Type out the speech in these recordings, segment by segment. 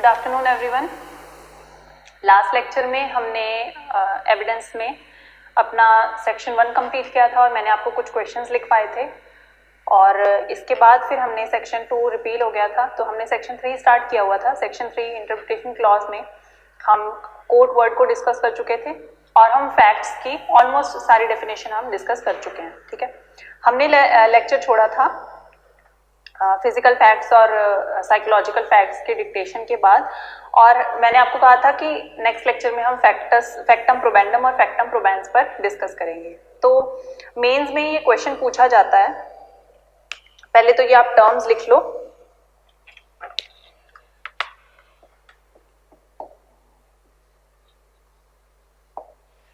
Good afternoon everyone. Last lecture में हमने evidence में अपना सेक्शन 1 कंप्लीट किया था और मैंने आपको कुछ क्वेश्चंस लिखवाए थे और इसके बाद फिर हमने सेक्शन 2 रिपील हो गया था तो हमने सेक्शन 3 स्टार्ट किया हुआ था। सेक्शन 3 इंटरप्रिटेशन क्लॉज में हम कोर्ट वर्ड को डिस्कस कर चुके थे और हम फैक्ट्स की ऑलमोस्ट सारी डेफिनेशन हम डिस्कस कर चुके हैं। ठीक है, हमने लेक्चर छोड़ा था फिजिकल फैक्ट्स और साइकोलॉजिकल फैक्ट्स के डिक्टेशन के बाद और मैंने आपको कहा था कि नेक्स्ट लेक्चर में हम फैक्टम प्रोबेंडम और फैक्टम प्रोबेंस पर डिस्कस करेंगे। तो मेंस में ये क्वेश्चन पूछा जाता है, पहले तो ये आप टर्म्स लिख लो।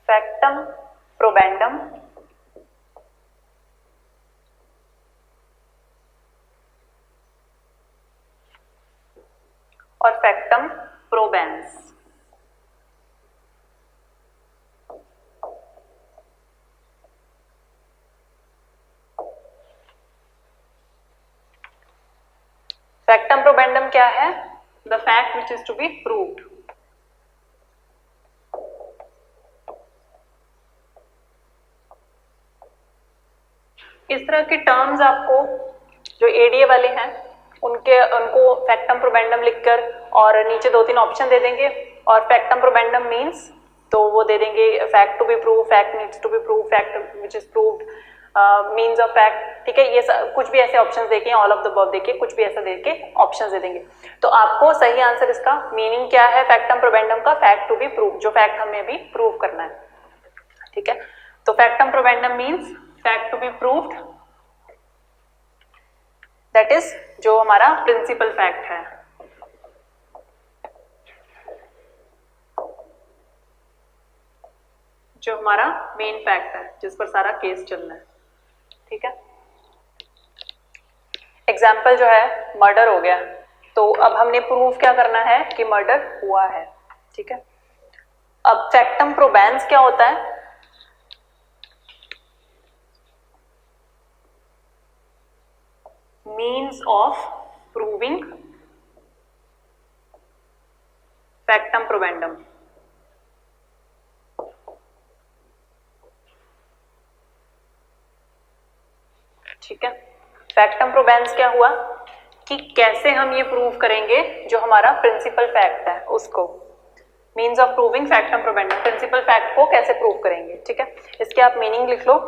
फैक्टम प्रोबेंडम और फैक्टम प्रोबेंस। फैक्टम प्रोबेंडम क्या है? The fact which is to be proved. इस तरह के टर्म्स आपको जो एडीए वाले हैं उनको फैक्टम प्रोबेंडम लिखकर और नीचे 2-3 ऑप्शन दे देंगे और फैक्टम प्रोबेंडम मींस तो वो दे देंगे fact to be prove, fact needs to be prove, fact which is proved, means of fact. ठीक है, ये कुछ भी ऐसे ऑप्शंस देके ऑल ऑफ द अबव देके कुछ भी ऐसा देके ऑप्शंस दे देंगे। तो आपको सही आंसर इसका मीनिंग क्या है फैक्टम प्रोबेंडम का? फैक्ट टू बी प्रूव, जो फैक्ट हमें भी प्रूव करना है। ठीक है, तो factum probandum means fact to be proved, that is जो हमारा प्रिंसिपल फैक्ट है। जो हमारा मेन फैक्ट है जिस पर सारा केस चलना है। ठीक है, एग्जाम्पल जो है मर्डर हो गया, तो अब हमने प्रूव क्या करना है कि मर्डर हुआ है। ठीक है, अब फैक्टम प्रोबेंस क्या होता है? Means of proving factum probandum. ठीक है, फैक्टम प्रोबेंस क्या हुआ कि कैसे हम ये प्रूव करेंगे जो हमारा प्रिंसिपल फैक्ट है उसको। Means of proving factum probandum, principal fact को कैसे प्रूव करेंगे। ठीक है, इसके आप मीनिंग लिख लो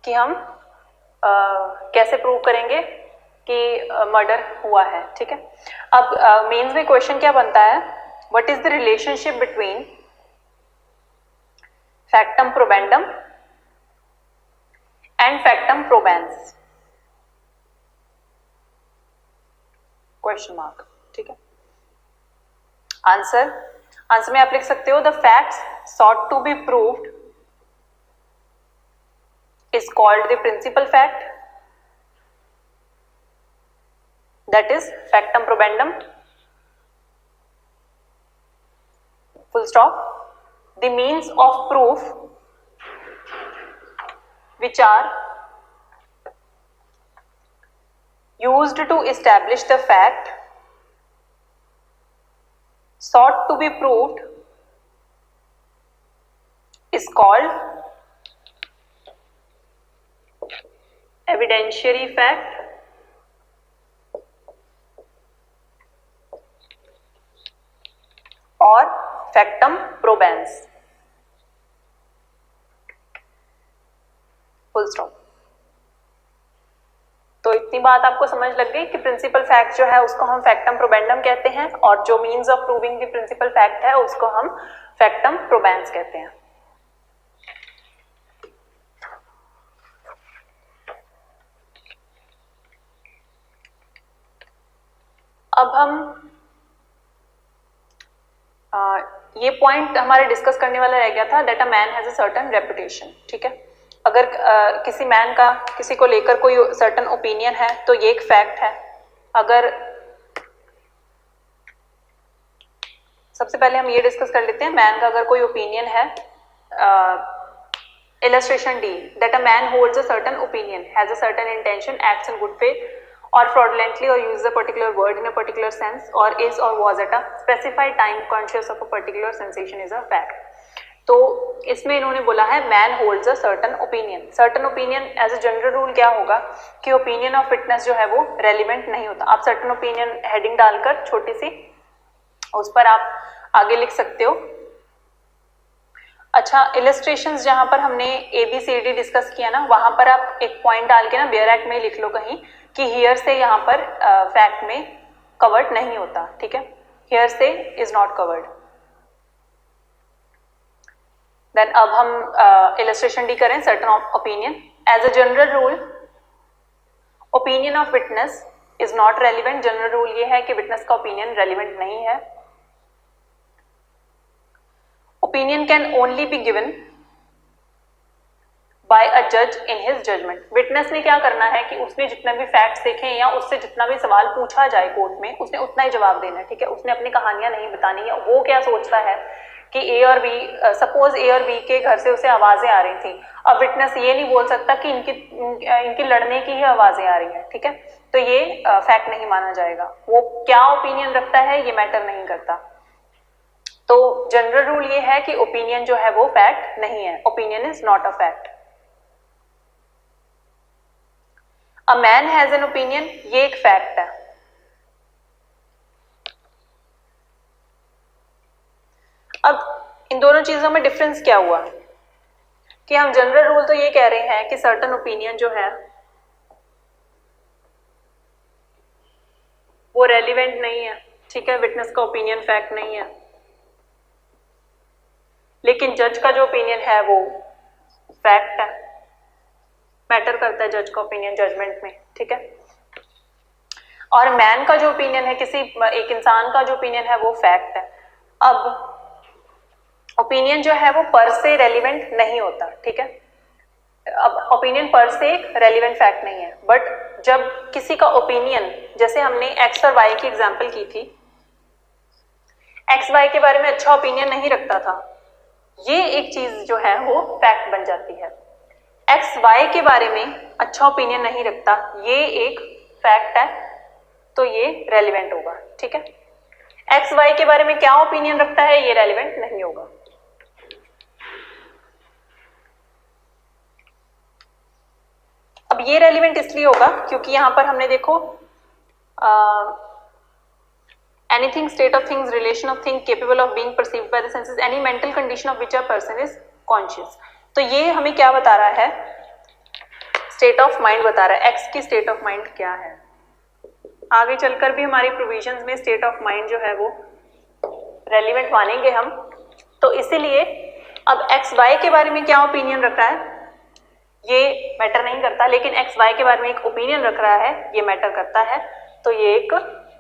कि हम कैसे प्रूव करेंगे कि मर्डर हुआ है। ठीक है, अब मेंस में क्वेश्चन क्या बनता है? What is the relationship between factum probandum and factum probans? Question mark. ठीक है, आंसर में आप लिख सकते हो the facts sought to be proved is called the principal fact, that is factum probandum, full stop. The means of proof which are used to establish the fact sought to be proved is called evidentiary fact और फैक्टम प्रोबेंस। Full stop. तो इतनी बात आपको समझ लग गई कि principle fact जो है उसको हम फैक्टम प्रोबेंडम कहते हैं और जो means of proving the principal fact है उसको हम फैक्टम प्रोबेंस कहते हैं। अब हम ये पॉइंट हमारे डिस्कस करने वाला रह गया था that a man has a certain reputation. ठीक है, अगर किसी मैन का किसी को लेकर कोई सर्टेन ओपिनियन है तो ये एक फैक्ट है। अगर सबसे पहले हम ये डिस्कस कर लेते हैं मैन का अगर कोई ओपिनियन है, illustration D that a man holds a certain opinion, has a certain intention, acts in good faith or fraudulently or use a particular word in a particular sense or is or was at a specified time conscious of a particular sensation is a fact. तो इसमें इन्होंने बोला है man holds a certain opinion. Certain opinion as a general rule क्या होगा कि opinion of fitness जो है वो रेलिवेंट नहीं होता. आप सर्टन ओपिनियन हेडिंग डालकर छोटी सी उस पर आप आगे लिख सकते हो. अच्छा, इलस्ट्रेशंस जहां पर हमने ABCD डिस्कस किया ना, वहां पर आप एक पॉइंट डाल के ना बेयर एक्ट में लिख लो कहीं कि हियर से यहाँ पर फैक्ट में कवर्ड नहीं होता. ठीक है, हियर से इज नॉट कवर्ड. देन अब हम इलस्ट्रेशन डी करें. Certain opinion as a general rule opinion of witness is not relevant. General rule ये है कि विटनेस का ओपिनियन रेलिवेंट नहीं है. Opinion can only be given by a जज इन हिज जजमेंट. विटनेस ने क्या करना है कि उसने जितने भी फैक्ट्स देखे या उससे जितना भी सवाल पूछा जाए कोर्ट में उसने उतना ही जवाब देना है. ठीक है, उसने अपनी कहानियां नहीं बतानी है. वो क्या सोचता है कि ए और बी, सपोज ए और बी के घर से उसे आवाजें आ रही थी. अब विटनेस ये नहीं बोल सकता कि इनकी लड़ने की ही आवाजें आ रही हैं. ठीक है, तो ये फैक्ट नहीं माना जाएगा. वो क्या ओपिनियन रखता है ये मैटर नहीं करता. तो जनरल रूल ये है कि ओपिनियन जो है वो फैक्ट नहीं है. Opinion is not a fact. A man has an opinion, ये एक फैक्ट है. अब इन दोनों चीजों में डिफरेंस क्या हुआ कि हम जनरल रूल तो ये कह रहे हैं कि सर्टन ओपिनियन जो है वो रेलिवेंट नहीं है. ठीक है, विटनेस का ओपिनियन फैक्ट नहीं है. लेकिन जज का जो ओपिनियन है वो फैक्ट है. मैटर करता है जज का ओपिनियन जजमेंट में. ठीक है, और मैन का जो ओपिनियन है, किसी एक इंसान का जो ओपिनियन है वो फैक्ट है. अब ओपिनियन जो है वो पर से रेलिवेंट नहीं होता. ठीक है, अब ओपिनियन पर से एक रेलिवेंट फैक्ट नहीं है. बट जब किसी का ओपिनियन, जैसे हमने एक्स और वाई की एग्जांपल की थी, एक्स वाई के बारे में अच्छा ओपिनियन नहीं रखता था, ये एक चीज जो है वो फैक्ट बन जाती है. एक्स वाई के बारे में अच्छा ओपिनियन नहीं रखता, ये एक फैक्ट है, तो ये रेलिवेंट होगा. ठीक है, एक्स वाई के बारे में क्या ओपिनियन रखता है ये रेलिवेंट नहीं होगा. अब ये रेलिवेंट इसलिए होगा क्योंकि यहां पर हमने देखो anything, state of things, relation of thing capable of being perceived by the senses, any mental condition of which a person is conscious. तो ये हमें क्या बता रहा है, स्टेट ऑफ माइंड बता रहा है. एक्स की स्टेट ऑफ माइंड क्या है. आगे चलकर भी हमारी प्रोविजंस में स्टेट ऑफ माइंड जो है वो रेलिवेंट मानेंगे हम. तो इसीलिए अब एक्स वाई के बारे में क्या ओपिनियन रख रहा है ये मैटर नहीं करता, लेकिन एक्स वाई के बारे में एक ओपिनियन रख रहा है ये मैटर करता है. तो ये एक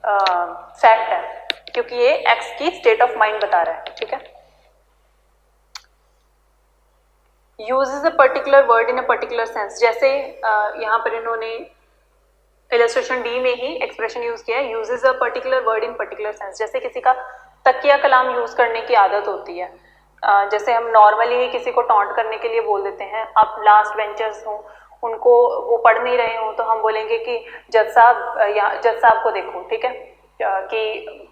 फैक्ट है क्योंकि ये एक्स की स्टेट ऑफ माइंड बता रहा है. ठीक है, uses a particular word in a particular sense. जैसे यहाँ पर इन्होंने इलस्ट्रेशन डी में ही एक्सप्रेशन यूज किया है, uses a particular word in particular sense. जैसे किसी का तकिया कलाम यूज करने की आदत होती है. जैसे हम नॉर्मली ही किसी को टॉन्ट करने के लिए बोल देते हैं, आप लास्ट बेंचर्स हो, उनको वो पढ़ नहीं रहे हो तो हम बोलेंगे कि जज साहब को देखो. ठीक है, कि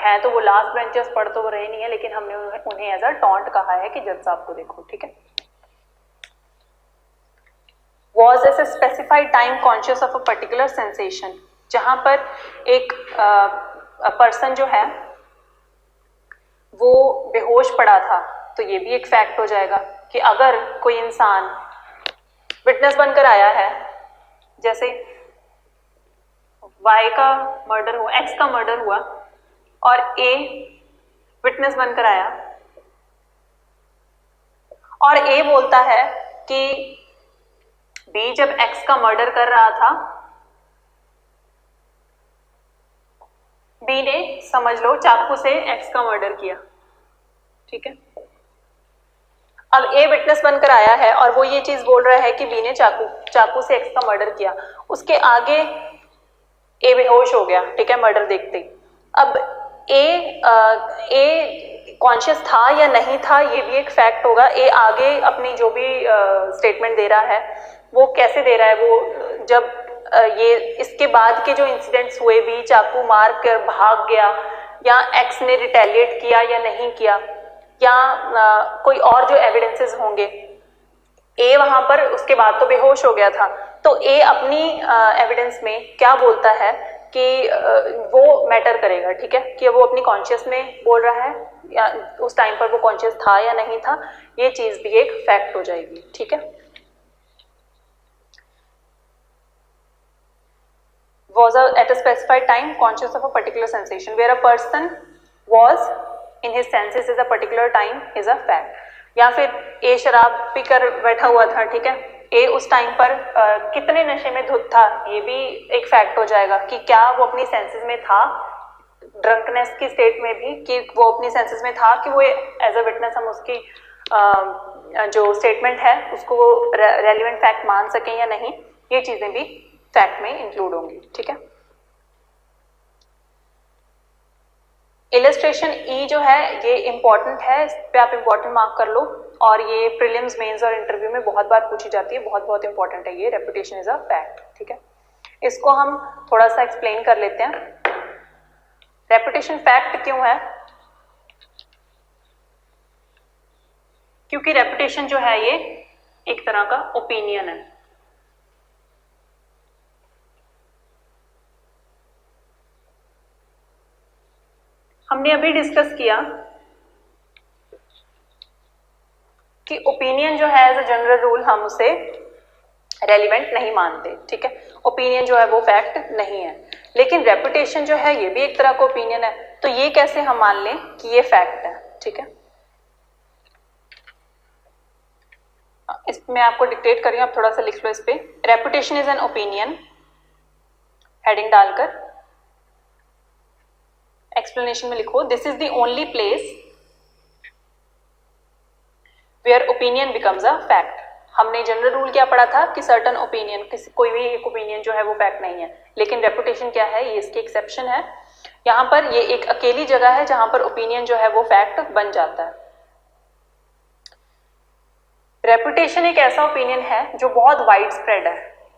है तो वो लास्ट बेंचर्स पढ़ तो रहे नहीं है, लेकिन हमने उन्हें एज अ टॉन्ट कहा है कि जज साहब को देखो. ठीक है, was as a specified time conscious of a particular sensation. जहां पर एक पर्सन जो है वो बेहोश पड़ा था, तो ये भी एक फैक्ट हो जाएगा कि अगर कोई इंसान विटनेस बनकर आया है, जैसे वाई का मर्डर हुआ, एक्स का मर्डर हुआ और ए विटनेस बनकर आया और ए बोलता है कि बी जब एक्स का मर्डर कर रहा था, बी ने समझ लो चाकू से एक्स का मर्डर किया. ठीक है, अब ए विटनेस बनकर आया है और वो ये चीज बोल रहा है कि बी ने चाकू से एक्स का मर्डर किया. उसके आगे ए बेहोश हो गया. ठीक है, मर्डर देखते ही. अब ए कॉन्शियस था या नहीं था ये भी एक फैक्ट होगा. ए आगे अपनी जो भी स्टेटमेंट दे रहा है वो कैसे दे रहा है, वो जब ये इसके बाद के जो इंसिडेंट्स हुए भी, चाकू मार कर भाग गया या एक्स ने रिटेलिएट किया या नहीं किया, या कोई और जो एविडेंसेस होंगे, ए वहां पर उसके बाद तो बेहोश हो गया था, तो ए अपनी एविडेंस में क्या बोलता है कि वो मैटर करेगा, ठीक है, कि वो अपनी कॉन्शियस में बोल रहा है या उस टाइम पर वो कॉन्शियस था या नहीं था, ये चीज भी एक फैक्ट हो जाएगी, ठीक है। Was at a specified time conscious of a particular sensation, where a person was in his senses at a particular time is a fact. या फिर ए शराब पीकर बैठा हुआ था, ठीक है, ए उस टाइम पर कितने नशे में धुत था, ये भी एक फैक्ट हो जाएगा कि क्या वो अपनी सेंसेस में था, ड्रंकनेस की स्टेट में भी, कि वो अपनी सेंसेस में था, कि वो एज अ विटनेस हम उसकी जो स्टेटमेंट है उसको रेलिवेंट फैक्ट मान सकें या नहीं, ये चीजें भी फैक्ट में इंक्लूड होंगी, ठीक है। इलस्ट्रेशन ई जो है ये इंपॉर्टेंट है, इस पे आप इंपॉर्टेंट मार्क कर लो, और ये प्रीलिम्स, मेंस और इंटरव्यू में बहुत बार पूछी जाती है, बहुत बहुत इंपॉर्टेंट है ये, रेपुटेशन इज अ फैक्ट, ठीक है। इसको हम थोड़ा सा एक्सप्लेन कर लेते हैं। रेपुटेशन फैक्ट क्यों है? क्योंकि रेपुटेशन जो है ये एक तरह का ओपिनियन है। हमने अभी डिस्कस किया कि ओपिनियन जो है एज अ जनरल रूल हम उसे रेलिवेंट नहीं मानते, ठीक है, ओपिनियन जो है वो फैक्ट नहीं है, लेकिन रेपुटेशन जो है ये भी एक तरह का ओपिनियन है, तो ये कैसे हम मान लें कि ये फैक्ट है, ठीक है। इसमें आपको डिक्टेट कर रही हूं, आप थोड़ा सा लिख लो इस पे। Reputation is an opinion, heading डालकर एक्सप्लेनेशन में लिखो, this is the only place where opinion becomes a fact. हमने जनरल रूल क्या पढ़ा था कि सर्टन ओपिनियन, कोई भी एक ओपिनियन जो है वो फैक्ट नहीं है, लेकिन रेपुटेशन क्या है, ये इसकी एक्सेप्शन है। यहां पर ये एक अकेली जगह है जहां पर ओपिनियन जो है वो फैक्ट बन जाता है। रेपुटेशन एक ऐसा ओपिनियन है जो बहुत वाइड स्प्रेड है,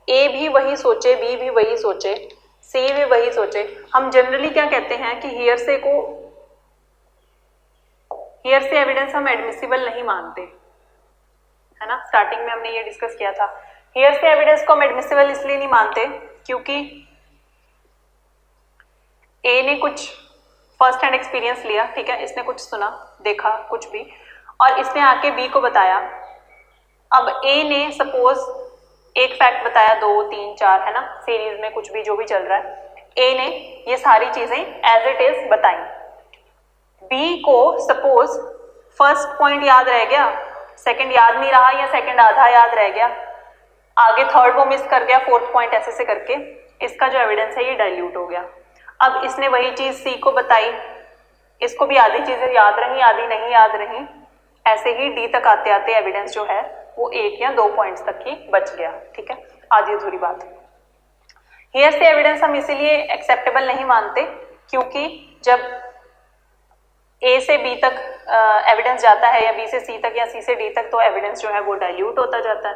ए भी वही सोचे, बी भी वही सोचे, सी भी वही सोचे। हम जनरली क्या कहते हैं कि हियरसे एविडेंस हम एडमिसिबल नहीं मानते, है ना, स्टार्टिंग में हमने ये डिस्कस किया था। हियरसे एविडेंस को हम एडमिसिबल इसलिए नहीं मानते क्योंकि ए ने कुछ फर्स्ट हैंड एक्सपीरियंस लिया, ठीक है, इसने कुछ सुना, देखा कुछ भी, और इसने आके बी को बताया। अब ए ने सपोज एक फैक्ट बताया, 2, 3, 4, है ना, सीरीज में कुछ भी जो भी चल रहा है, ए ने ये सारी चीजें एज इट इज बताई। बी को सपोज फर्स्ट पॉइंट याद रह गया, सेकंड याद नहीं रहा, या सेकंड आधा याद रह गया, आगे थर्ड वो मिस कर गया, फोर्थ पॉइंट ऐसे से करके इसका जो एविडेंस है ये डाइल्यूट हो गया। अब इसने वही चीज सी को बताई, इसको भी आधी चीजें याद रही, आधी नहीं याद रही, ऐसे ही डी तक आते आते एविडेंस जो है वो 1 या 2 पॉइंट्स तक ही बच गया, ठीक है, आधी अधूरी बात। हियरसे एविडेंस हम इसीलिए एक्सेप्टेबल नहीं मानते क्योंकि जब ए से बी तक एविडेंस जाता है, या बी से सी तक, या सी से डी तक, तो एविडेंस जो है वो डाइल्यूट होता जाता है।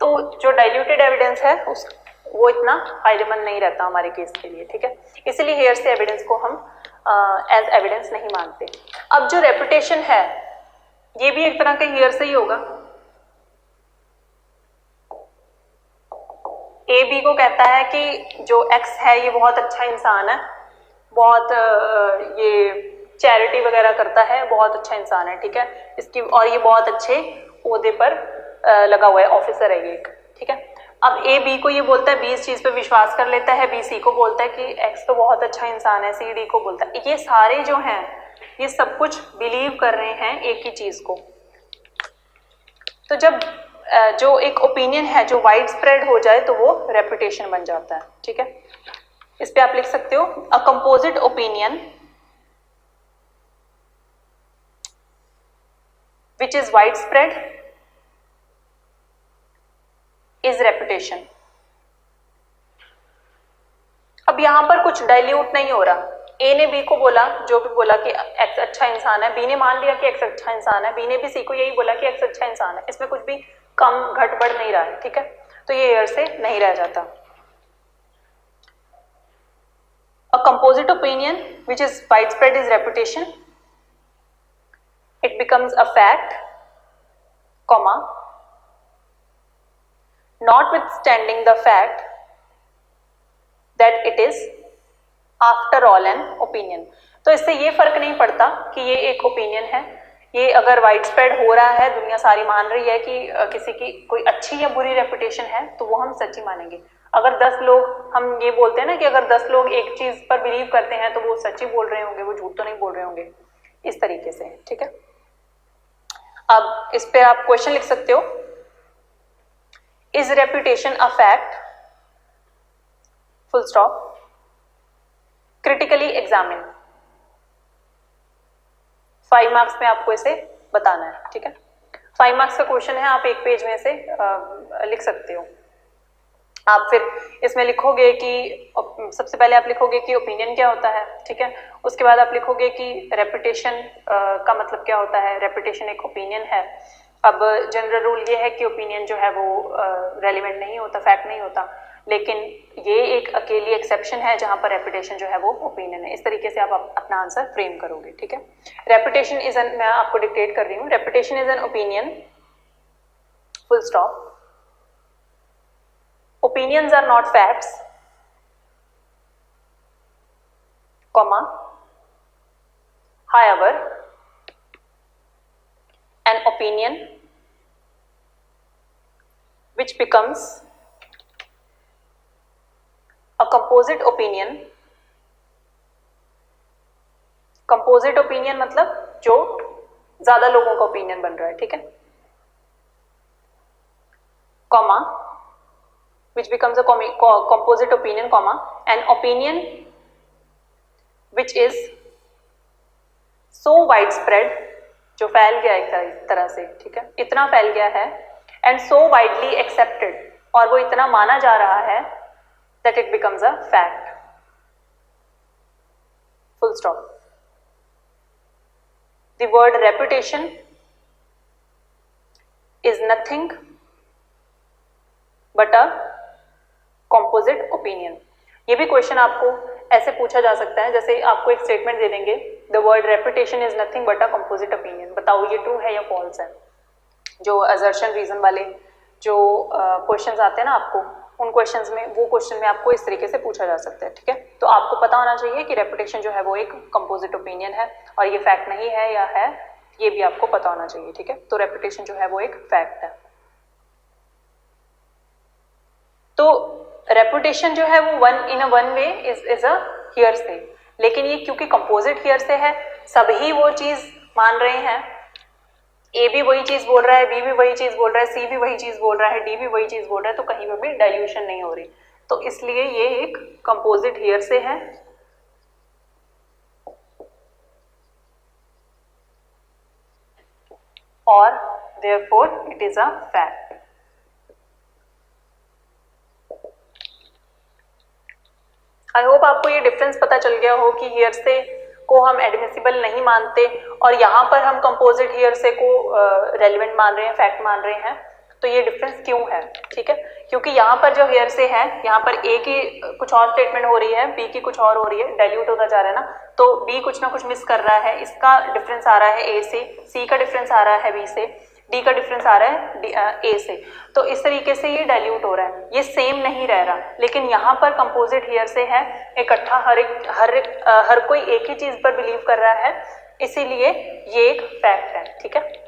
तो जो डाइल्यूटेड एविडेंस है वो इतना फायदेमंद नहीं रहता हमारे केस के लिए, ठीक है, इसलिए हियरसे एविडेंस को हम एज एविडेंस नहीं मानते। अब जो रेपुटेशन है ये भी एक तरह का हियरसे ही होगा। ए बी को कहता है कि जो एक्स है ये बहुत अच्छा इंसान है, बहुत ये चैरिटी वगैरह करता है, बहुत अच्छा इंसान है, ठीक है, इसकी, और ये बहुत अच्छे ओहदे पर लगा हुआ है, ऑफिसर है ये एक, ठीक है। अब ए बी को ये बोलता है, बी इस चीज पे विश्वास कर लेता है, बी सी को बोलता है कि एक्स तो बहुत अच्छा इंसान है, सी डी को बोलता है, ये सारे जो हैं ये सब कुछ बिलीव कर रहे हैं एक ही चीज को। तो जब जो एक ओपिनियन है जो वाइड स्प्रेड हो जाए तो वो रेपुटेशन बन जाता है, ठीक है। इस पे आप लिख सकते हो, a composite opinion which is wide spread is reputation. अब यहां पर कुछ डाइल्यूट नहीं हो रहा, ए ने बी को बोला, जो भी बोला कि एक्स अच्छा इंसान है, बी ने मान लिया कि एक्स अच्छा इंसान है, बी ने भी सी को यही बोला कि एक्स अच्छा इंसान है, इसमें कुछ भी कम घट बढ़ नहीं रहा है, ठीक है। तो ये हेयर से नहीं रह जाता। A composite opinion which is widespread is reputation. It becomes a fact, comma, notwithstanding the fact that it is after all an opinion. तो इससे ये फर्क नहीं पड़ता कि ये एक ओपिनियन है, ये अगर वाइड स्प्रेड हो रहा है, दुनिया सारी मान रही है कि किसी की कोई अच्छी या बुरी रेपुटेशन है, तो वो हम सच्ची मानेंगे। अगर 10 लोग, हम ये बोलते हैं ना कि अगर 10 लोग एक चीज पर बिलीव करते हैं तो वो सच्ची बोल रहे होंगे, वो झूठ तो नहीं बोल रहे होंगे, इस तरीके से। ठीक है, अब इस पे आप क्वेश्चन लिख सकते हो, is reputation a fact, full stop, critically examine. 5 marks में आपको इसे बताना है। ठीक है, 5 मार्क्स का क्वेश्चन है, आप एक पेज में से लिख सकते हो। आप फिर इसमें लिखोगे कि सबसे पहले आप लिखोगे कि ओपिनियन क्या होता है। ठीक है, उसके बाद आप लिखोगे कि रेपुटेशन का मतलब क्या होता है। रेपुटेशन एक ओपिनियन है। अब जनरल रूल ये है कि ओपिनियन जो है वो रेलिवेंट नहीं होता, फैक्ट नहीं होता, लेकिन ये एक अकेली एक्सेप्शन है जहां पर रेपुटेशन जो है वो ओपिनियन है। इस तरीके से आप अपना आंसर फ्रेम करोगे। ठीक है, रेपुटेशन इज एन, मैं आपको डिक्टेट कर रही हूँ, reputation is an opinion, full stop, opinions are not facts, comma, however an opinion which becomes a composite opinion, composite opinion मतलब जो ज्यादा लोगों का ओपिनियन बन रहा है। ठीक है, comma, which becomes a composite opinion, comma, an opinion which is so widespread, जो फैल गया एक तरह से। ठीक है, इतना फैल गया है, and so widely accepted, और वो इतना माना जा रहा है, that it becomes a fact, full stop. The word reputation is nothing but a composite opinion. ये भी क्वेश्चन आपको ऐसे पूछा जा सकता है, जैसे आपको एक स्टेटमेंट दे देंगे, the word reputation is nothing but a composite opinion, बताओ ये ट्रू है या फॉल्स है। जो असर्शन रीजन वाले जो क्वेश्चंस आते हैं ना आपको, उन क्वेश्चंस में, वो क्वेश्चन में आपको इस तरीके से पूछा जा सकता है। ठीक है, तो आपको पता होना चाहिए कि रेपुटेशन जो है वो एक कंपोजिट ओपिनियन है और ये फैक्ट नहीं है या है, ये भी आपको पता होना चाहिए। ठीक है, तो रेपुटेशन जो है वो एक फैक्ट है। तो रेपुटेशन जो है वो one way is a hearsay, लेकिन ये क्योंकि कंपोजिट हियरसे है, सभी वो चीज मान रहे हैं, ए भी वही चीज बोल रहा है, बी भी वही चीज बोल रहा है, सी भी वही चीज बोल रहा है, डी भी वही चीज बोल रहा है, तो कहीं पर भी डाइल्यूशन नहीं हो रही, तो इसलिए ये एक कंपोजिट हियरसे है। और therefore it is a fact. I hope आपको ये डिफरेंस पता चल गया हो कि हियरसे को हम एडमिसिबल नहीं मानते और यहाँ पर हम कंपोजिट हियरसे को रेलिवेंट मान रहे हैं, फैक्ट मान रहे हैं। तो ये डिफरेंस क्यों है? ठीक है, क्योंकि यहाँ पर जो हियरसे है, यहाँ पर ए की कुछ और स्टेटमेंट हो रही है, बी की कुछ और हो रही है, डाइल्यूट होता जा रहा है ना, तो बी कुछ ना कुछ मिस कर रहा है, इसका डिफरेंस आ रहा है ए से, सी का डिफरेंस आ रहा है बी से, डी का डिफरेंस आ रहा है ए से, तो इस तरीके से ये डाइल्यूट हो रहा है, ये सेम नहीं रह रहा। लेकिन यहाँ पर कंपोजिट हियरसे है, इकट्ठा हर कोई एक ही चीज पर बिलीव कर रहा है, इसीलिए ये एक फैक्ट है। ठीक है,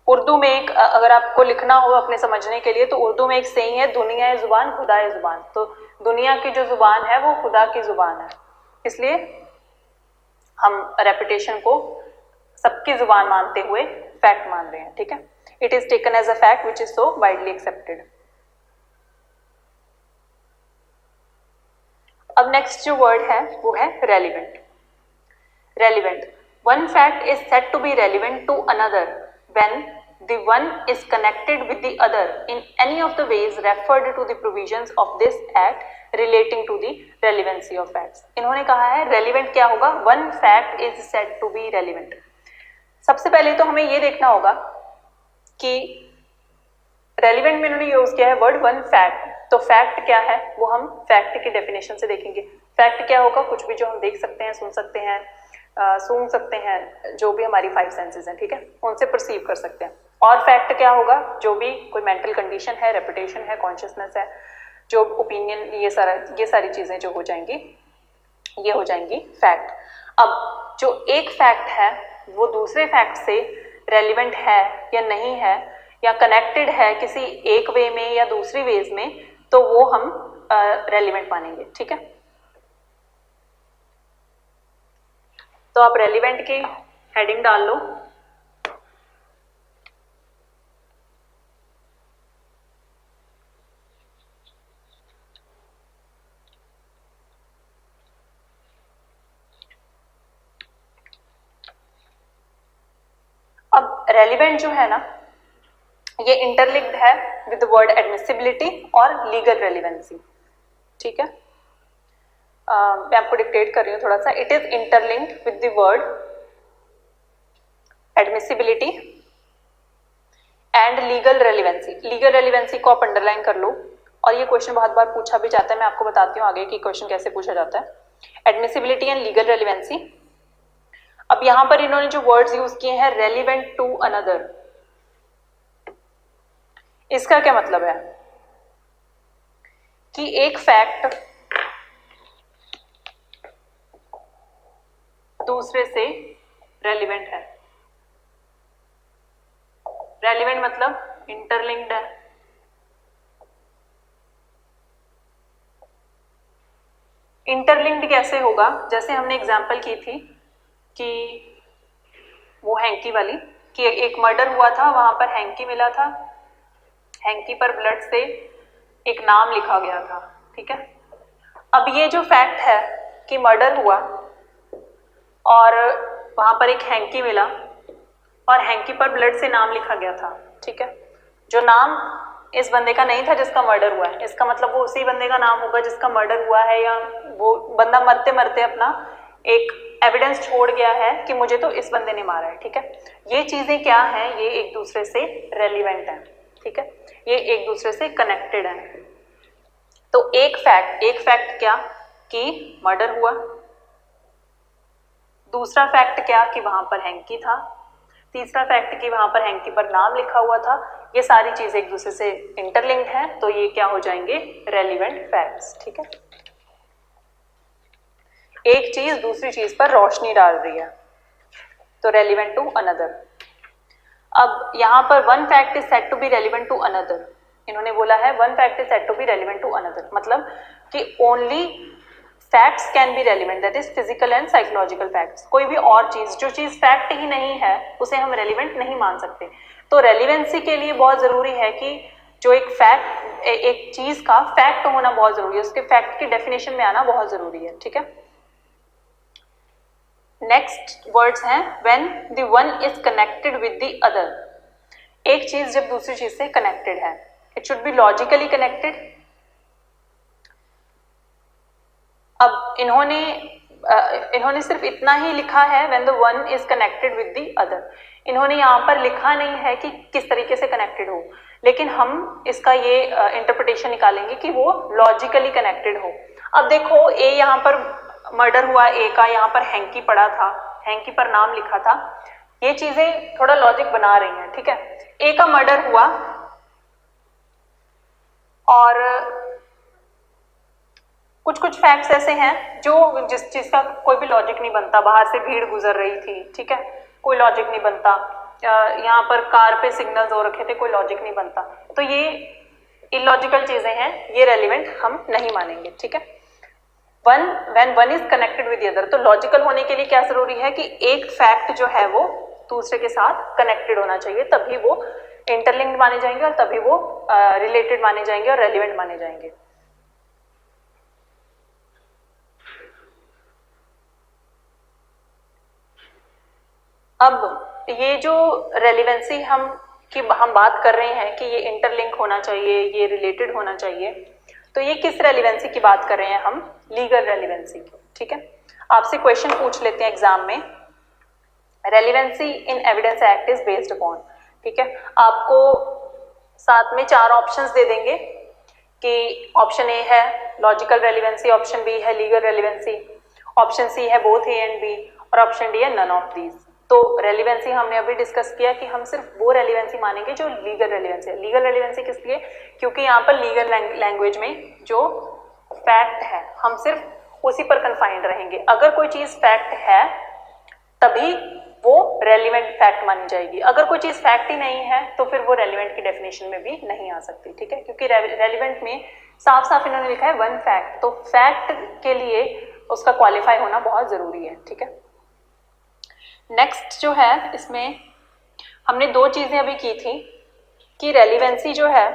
उर्दू में एक, अगर आपको लिखना हो अपने समझने के लिए, तो उर्दू में एक सेइंग है, दुनिया ए जुबान खुदा ए जुबान, तो दुनिया की जो जुबान है वो खुदा की जुबान है, इसलिए हम रेपुटेशन को सबकी जुबान मानते हुए फैक्ट मान रहे हैं। ठीक है, it is taken as a fact which is so widely accepted. अब नेक्स्ट जो वर्ड है वो है relevant. Relevant, one fact is said to be relevant to another when the one is connected with the other in any of the ways referred to the provisions of this act relating to the relevancy of facts। इन्होंने कहा है relevant क्या होगा, one fact is said to be relevant। सबसे पहले तो हमें ये देखना होगा कि रेलिवेंट में इन्होंने यूज किया है वर्ड वन फैक्ट। तो फैक्ट क्या है वो हम फैक्ट की डेफिनेशन से देखेंगे। फैक्ट क्या होगा, कुछ भी जो हम देख सकते हैं, सुन सकते हैं, सूंघ सकते हैं, जो भी हमारी 5 सेंसेस हैं, ठीक है, उनसे परसीव कर सकते हैं। और फैक्ट क्या होगा, जो भी कोई मेंटल कंडीशन है, रेपुटेशन है, कॉन्शियसनेस है, जो ओपिनियन, ये सारी चीजें जो हो जाएंगी, ये हो जाएंगी फैक्ट। अब जो एक फैक्ट है वो दूसरे फैक्ट से रेलिवेंट है या नहीं है, या कनेक्टेड है किसी एक वे में या दूसरी वेज में, तो वो हम रेलिवेंट मानेंगे, ठीक है। तो आप रेलिवेंट की हेडिंग डाल लो। अब रेलिवेंट जो है ना, ये इंटरलिंक्ड है विद द वर्ड एडमिसिबिलिटी और लीगल रेलिवेंसी, ठीक है। मैं आपको डिक्टेट कर रही हूँ थोड़ा सा। It is interlinked with the word admissibility and legal relevancy. Legal relevancy को आप अंडरलाइन कर लो, और ये क्वेश्चन बहुत बार पूछा भी जाता है, मैं आपको बताती हूँ आगे कि क्वेश्चन कैसे पूछा जाता है। Admissibility and legal relevancy. अब यहां पर इन्होंने जो वर्ड्स यूज किए हैं, रेलिवेंट टू अनदर, इसका क्या मतलब है कि एक फैक्ट दूसरे से रेलिवेंट है। रेलिवेंट मतलब इंटरलिंक्ड है। इंटरलिंक्ड कैसे होगा, जैसे हमने एग्जांपल की थी कि वो हैंकी वाली, कि एक मर्डर हुआ था, वहां पर हैंकी मिला था, हैंकी पर ब्लड से एक नाम लिखा गया था, ठीक है। अब ये जो फैक्ट है कि मर्डर हुआ और वहां पर एक हैंकी मिला और हैंकी पर ब्लड से नाम लिखा गया था, ठीक है। जो नाम इस बंदे का नहीं था जिसका मर्डर हुआ है, इसका मतलब वो उसी बंदे का नाम होगा जिसका मर्डर हुआ है, या वो बंदा मरते मरते अपना एक एविडेंस छोड़ गया है कि मुझे तो इस बंदे ने मारा है, ठीक है। ये चीजें क्या हैं, ये एक दूसरे से रेलिवेंट हैं, ठीक है, ये एक दूसरे से कनेक्टेड हैं। तो एक फैक्ट क्या कि मर्डर हुआ, दूसरा फैक्ट क्या कि वहां पर हैंकी था, तीसरा फैक्ट कि वहां पर हैंकी पर नाम लिखा हुआ था। ये सारी चीजें एक दूसरे से इंटरलिंक्ड हैं, तो ये क्या हो जाएंगे, रेलिवेंट फैक्ट्स, ठीक है। एक चीज दूसरी चीज पर रोशनी डाल रही है, तो रेलिवेंट टू अनदर। अब यहां पर one fact is said to be relevant to another, इन्होंने बोला है one fact is said to be relevant to another, मतलब कि only facts can be relevant, that is physical and psychological facts. कोई भी और चीज, जो चीज फैक्ट ही नहीं है, उसे हम रेलिवेंट नहीं मान सकते। तो रेलिवेंसी के लिए बहुत जरूरी है कि जो एक फैक्ट, एक चीज का फैक्ट होना बहुत जरूरी है, उसके फैक्ट की डेफिनेशन में आना बहुत जरूरी है, ठीक है। नेक्स्ट वर्ड्स हैं when the one is connected with the other. एक चीज जब दूसरी चीज से कनेक्टेड है, it should be logically connected. अब इन्होंने सिर्फ इतना ही लिखा है when the one is connected with the other. इन्होंने यहाँ पर लिखा नहीं है कि किस तरीके से कनेक्टेड हो, लेकिन हम इसका ये इंटरप्रिटेशन निकालेंगे कि वो लॉजिकली कनेक्टेड हो। अब देखो, ए यहाँ पर मर्डर हुआ, ए का यहाँ पर हैंकी पड़ा था, हैंकी पर नाम लिखा था, ये चीजें थोड़ा लॉजिक बना रही हैं, ठीक है। ए का मर्डर हुआ और कुछ कुछ फैक्ट्स ऐसे हैं जो जिस चीज का कोई भी लॉजिक नहीं बनता। बाहर से भीड़ गुजर रही थी, ठीक है, कोई लॉजिक नहीं बनता। यहाँ पर कार पे सिग्नल्स हो रखे थे, कोई लॉजिक नहीं बनता। तो ये इलॉजिकल चीजें हैं, ये रेलिवेंट हम नहीं मानेंगे, ठीक है। When one is connected with the other, तो लॉजिकल होने के लिए क्या जरूरी है कि एक फैक्ट जो है वो दूसरे के साथ कनेक्टेड होना चाहिए, तभी वो इंटरलिंक्ड माने जाएंगे और तभी वो रिलेटेड माने जाएंगे और रेलिवेंट माने जाएंगे। अब ये जो रेलिवेंसी हम बात कर रहे हैं कि ये इंटरलिंक होना चाहिए, ये रिलेटेड होना चाहिए, तो ये किस रेलिवेंसी की बात कर रहे हैं हम, लीगल रेलिवेंसी की, ठीक है। आपसे क्वेश्चन पूछ लेते हैं एग्जाम में, relevancy in evidence act is based upon, ठीक है। आपको साथ में 4 ऑप्शंस दे देंगे कि ऑप्शन ए है लॉजिकल रेलिवेंसी, ऑप्शन बी है लीगल रेलिवेंसी, ऑप्शन सी है बोथ ए एंड बी और ऑप्शन डी है नन ऑफ दीज। तो रेलिवेंसी हमने अभी डिस्कस किया कि हम सिर्फ वो रेलिवेंसी मानेंगे जो लीगल रेलिवेंसी है। लीगल रेलिवेंसी किस लिए? क्योंकि यहाँ पर लीगल लैंग्वेज में जो फैक्ट है हम सिर्फ उसी पर कन्फाइंड रहेंगे। अगर कोई चीज फैक्ट है तभी वो रेलिवेंट फैक्ट मानी जाएगी, अगर कोई चीज फैक्ट ही नहीं है तो फिर वो रेलिवेंट की डेफिनेशन में भी नहीं आ सकती। ठीक है, क्योंकि रेलिवेंट में साफ साफ इन्होंने लिखा है वन फैक्ट, तो फैक्ट के लिए उसका क्वालिफाई होना बहुत जरूरी है। ठीक है, नेक्स्ट जो है इसमें हमने 2 चीजें अभी की थी कि रेलिवेंसी जो है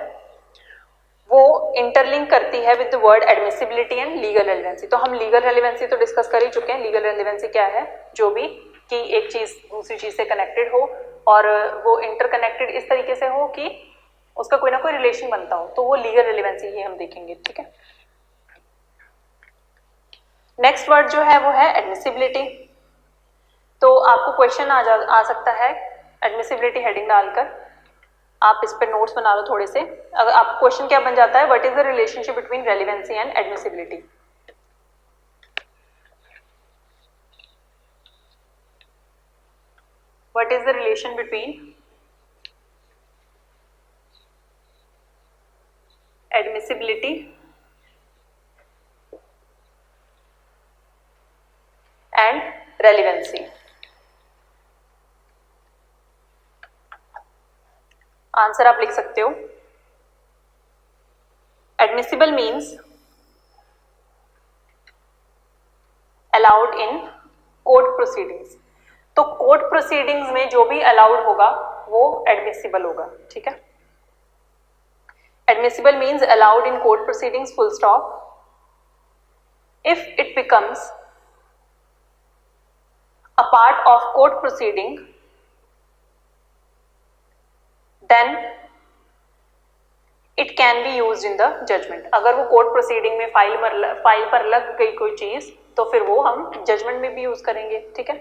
वो इंटरलिंक करती है with the word admissibility and legal relevancy. तो हम लीगल रेलिवेंसी तो डिस्कस कर ही चुके हैं। लीगल रेलिवेंसी क्या है? जो भी कि एक चीज दूसरी चीज से कनेक्टेड हो और वो इंटरकनेक्टेड इस तरीके से हो कि उसका कोई ना कोई रिलेशन बनता हो, तो वो लीगल रेलिवेंसी ही हम देखेंगे। ठीक है, नेक्स्ट वर्ड जो है वो है एडमिसिबिलिटी। तो आपको क्वेश्चन आ सकता है एडमिसिबिलिटी हेडिंग डालकर, आप इस पर नोट्स बना लो थोड़े से। अगर आप क्वेश्चन क्या बन जाता है, what is the relationship between relevancy and admissibility. What is the relation between admissibility and relevancy. Answer आप लिख सकते हो। Admissible means allowed in court proceedings. तो कोर्ट प्रोसीडिंग्स में जो भी अलाउड होगा वो एडमिसिबल होगा। ठीक है, admissible means allowed in court proceedings full stop. If it becomes a part of court proceeding, then it can be used in the judgment। अगर वो कोर्ट प्रोसीडिंग में फाइल पर लग गई कोई चीज तो फिर वो हम जजमेंट में भी यूज करेंगे। ठीक है,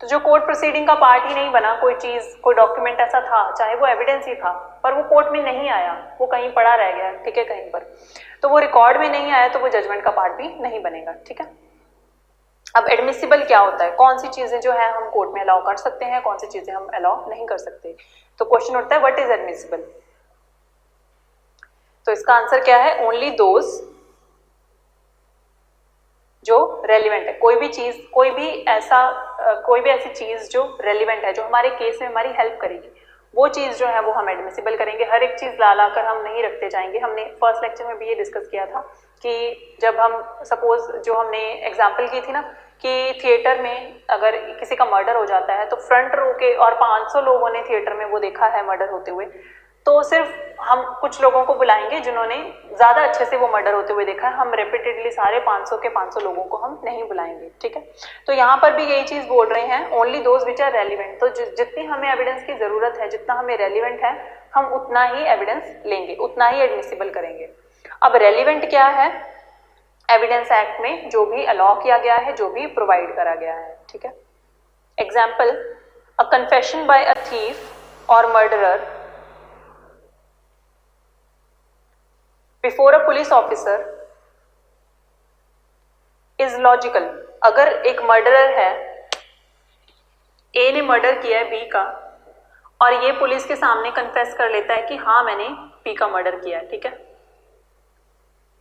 तो जो कोर्ट प्रोसीडिंग का पार्ट ही नहीं बना, कोई चीज कोई डॉक्यूमेंट ऐसा था, चाहे वो एविडेंस ही था, पर वो कोर्ट में नहीं आया, वो कहीं पड़ा रह गया, ठीक है, कहीं पर, तो वो रिकॉर्ड में नहीं आया, तो वो जजमेंट का पार्ट भी नहीं बनेगा। ठीक है, अब एडमिसिबल क्या होता है? कौन सी चीजें जो है हम कोर्ट में अलाउ कर सकते हैं, कौन सी चीजें हम अलाउ नहीं कर सकते। तो क्वेश्चन उठता है व्हाट इज एडमिसिबल। तो इसका आंसर क्या है? ओनली दोज जो रेलिवेंट है। कोई भी चीज, कोई भी ऐसी चीज जो रेलिवेंट है, जो हमारे केस में हमारी हेल्प करेगी, वो चीज जो है वो हम एडमिसिबल करेंगे। हर एक चीज ला कर हम नहीं रखते जाएंगे। हमने फर्स्ट लेक्चर में भी ये डिस्कस किया था कि जब हम सपोज जो हमने एग्जांपल की थी ना कि थिएटर में अगर किसी का मर्डर हो जाता है तो फ्रंट रो के और 500 लोगों ने थिएटर में वो देखा है मर्डर होते हुए, तो सिर्फ हम कुछ लोगों को बुलाएंगे जिन्होंने ज्यादा अच्छे से वो मर्डर होते हुए देखा है। हम रिपीटेडली सारे 500 के 500 लोगों को हम नहीं बुलाएंगे। ठीक है, तो यहाँ पर भी यही चीज बोल रहे हैं, only those which are relevant. तो जितनी हमें एविडेंस की जरूरत है, जितना हमें रेलिवेंट है, हम उतना ही एविडेंस लेंगे, उतना ही एडमिसिबल करेंगे। अब रेलिवेंट क्या है? एविडेंस एक्ट में जो भी अलाउ किया गया है, जो भी प्रोवाइड करा गया है। ठीक है, example, a confession by a thief और murderer before a police officer is logical. अगर एक मर्डरर है, ए ने मर्डर किया है बी का, और ये पुलिस के सामने कन्फेस कर लेता है कि हाँ मैंने बी का मर्डर किया है, ठीक है,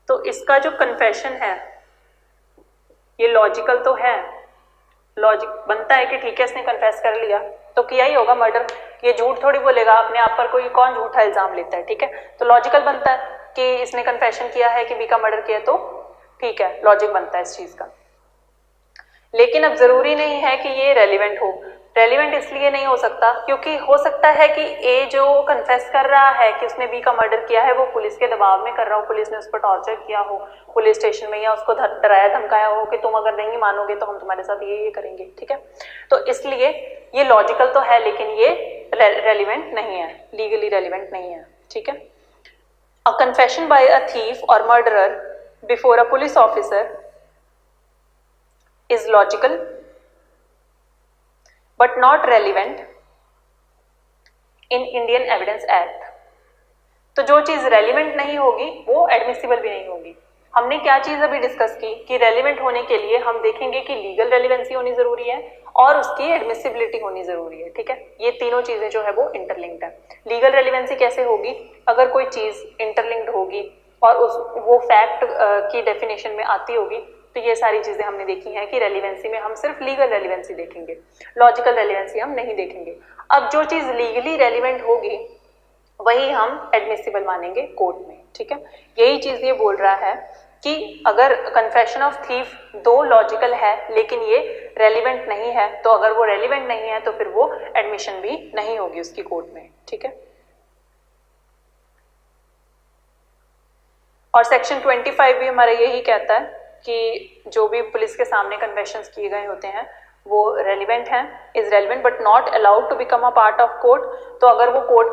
तो इसका जो कन्फेशन है ये लॉजिकल तो है, लॉजिक बनता है कि ठीक है इसने कन्फेस कर लिया तो किया ही होगा मर्डर, ये झूठ थोड़ी बोलेगा अपने आप पर, कोई कौन झूठा इल्जाम लेता है, ठीक है, तो लॉजिकल बनता है कि इसने कन्फेशन किया है कि बी का मर्डर किया, तो ठीक है, लॉजिक बनता है इस चीज का। लेकिन अब जरूरी नहीं है कि ये रेलिवेंट हो। रेलिवेंट इसलिए नहीं हो सकता क्योंकि हो सकता है कि ए जो कन्फेस कर रहा है कि उसने बी का मर्डर किया है वो पुलिस के दबाव में कर रहा हो, पुलिस ने उस पर टॉर्चर किया हो पुलिस स्टेशन में, या उसको डराया धमकाया हो कि तुम अगर नहीं मानोगे तो हम तुम्हारे साथ ये करेंगे, ठीक है, तो इसलिए ये लॉजिकल तो है लेकिन ये रेलिवेंट नहीं है, लीगली रेलिवेंट नहीं है, ठीक है। A confession by a thief और murderer before a police officer is logical but not relevant in Indian Evidence Act। तो जो चीज रेलिवेंट नहीं होगी वो एडमिसिबल भी नहीं होगी। हमने क्या चीज अभी डिस्कस की कि रेलिवेंट होने के लिए हम देखेंगे कि लीगल रेलिवेंसी होनी जरूरी है और उसकी एडमिसिबिलिटी होनी जरूरी है, ठीक है। ये तीनों चीजें जो है वो इंटरलिंक्ड है। लीगल रेलिवेंसी कैसे होगी? अगर कोई चीज इंटरलिंक्ड होगी और वो फैक्ट की डेफिनेशन में आती होगी, तो ये सारी चीजें हमने देखी हैं कि रेलिवेंसी में हम सिर्फ लीगल रेलिवेंसी देखेंगे, लॉजिकल रेलिवेंसी हम नहीं देखेंगे। अब जो चीज लीगली रेलिवेंट होगी वही हम एडमिसिबल मानेंगे कोर्ट में, ठीक है। यही चीज ये बोल रहा है कि अगर कन्फेशन ऑफ थीफ दो लॉजिकल है लेकिन ये रेलिवेंट नहीं है, तो अगर वो रेलिवेंट नहीं है तो फिर वो एडमिशन भी नहीं होगी उसकी कोर्ट में, ठीक है। और सेक्शन 25 भी हमारा यही कहता है कि जो भी पुलिस के सामने कन्फेशंस किए गए होते हैं वो रेलिवेंट हैं, is relevant but not allowed to become a part of court. तो अगर वो कोर्ट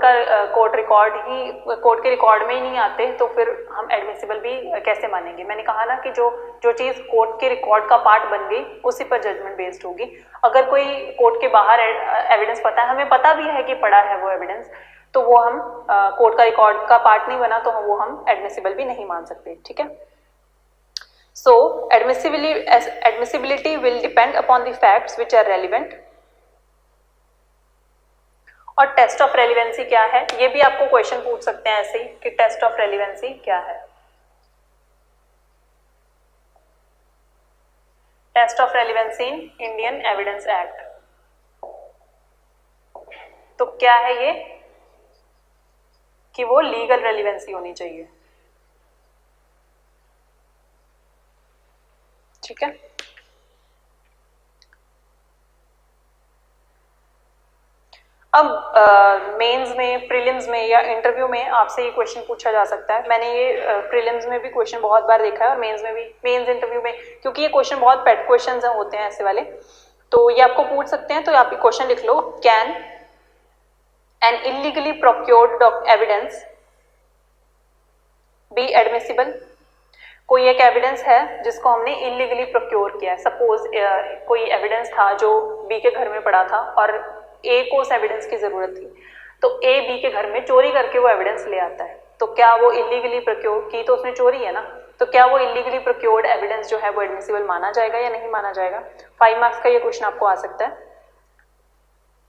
के रिकॉर्ड में ही नहीं आते तो फिर हम एडमिसिबल भी कैसे मानेंगे? मैंने कहा ना कि जो चीज कोर्ट के रिकॉर्ड का पार्ट बन गई उसी पर जजमेंट बेस्ड होगी। अगर कोई कोर्ट के बाहर एविडेंस पता है, हमें पता भी है कि पड़ा है वो एविडेंस, तो वो हम कोर्ट का रिकॉर्ड का पार्ट नहीं बना तो वो हम एडमिसिबल भी नहीं मान सकते, ठीक है। So admissibility will depend upon the facts which are relevant. और टेस्ट ऑफ रेलिवेंसी क्या है? ये भी आपको क्वेश्चन पूछ सकते हैं ऐसे ही कि टेस्ट ऑफ रेलिवेंसी क्या है। Test of relevancy in Indian evidence act. तो क्या है ये कि वो लीगल रेलिवेंसी होनी चाहिए, ठीक है। अब मेंस में, प्रीलिम्स में या इंटरव्यू में आपसे ये क्वेश्चन पूछा जा सकता है। मैंने ये प्रीलिम्स में भी क्वेश्चन बहुत बार देखा है और मेंस में भी, मेंस इंटरव्यू में, क्योंकि ये क्वेश्चन बहुत पेट क्वेश्चन होते हैं ऐसे वाले, तो ये आपको पूछ सकते हैं। तो आप ये क्वेश्चन लिख लो, can an illegally procured evidence be admissible? कोई एक एविडेंस है जिसको हमने इलीगली प्रोक्योर किया है। सपोज कोई एविडेंस था जो बी के घर में पड़ा था और ए को उस एविडेंस की जरूरत थी, तो ए बी के घर में चोरी करके वो एविडेंस ले आता है, तो क्या वो इलीगली प्रोक्योर की? तो उसने चोरी है ना, तो क्या वो इलीगली प्रोक्योर्ड एविडेंस जो है वो एडमिसिबल माना जाएगा या नहीं माना जाएगा? 5 मार्क्स का ये क्वेश्चन आपको आ सकता है।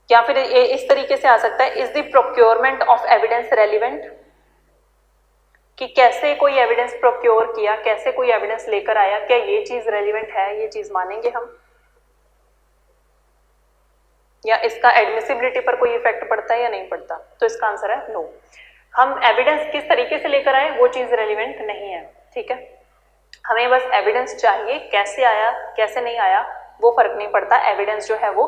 या फिर ये इस तरीके से आ सकता है, is the procurement of evidence relevant? कि कैसे कोई एविडेंस प्रोक्योर किया, कैसे कोई एविडेंस लेकर आया, क्या ये चीज रेलिवेंट है, ये चीज मानेंगे हम? या इसका एडमिसिबिलिटी पर कोई इफेक्ट पड़ता है या नहीं पड़ता? तो इसका आंसर है नो। हम एविडेंस किस तरीके से लेकर आए वो चीज रेलिवेंट नहीं है, ठीक है। हमें बस एविडेंस चाहिए, कैसे आया कैसे नहीं आया वो फर्क नहीं पड़ता। एविडेंस जो है वो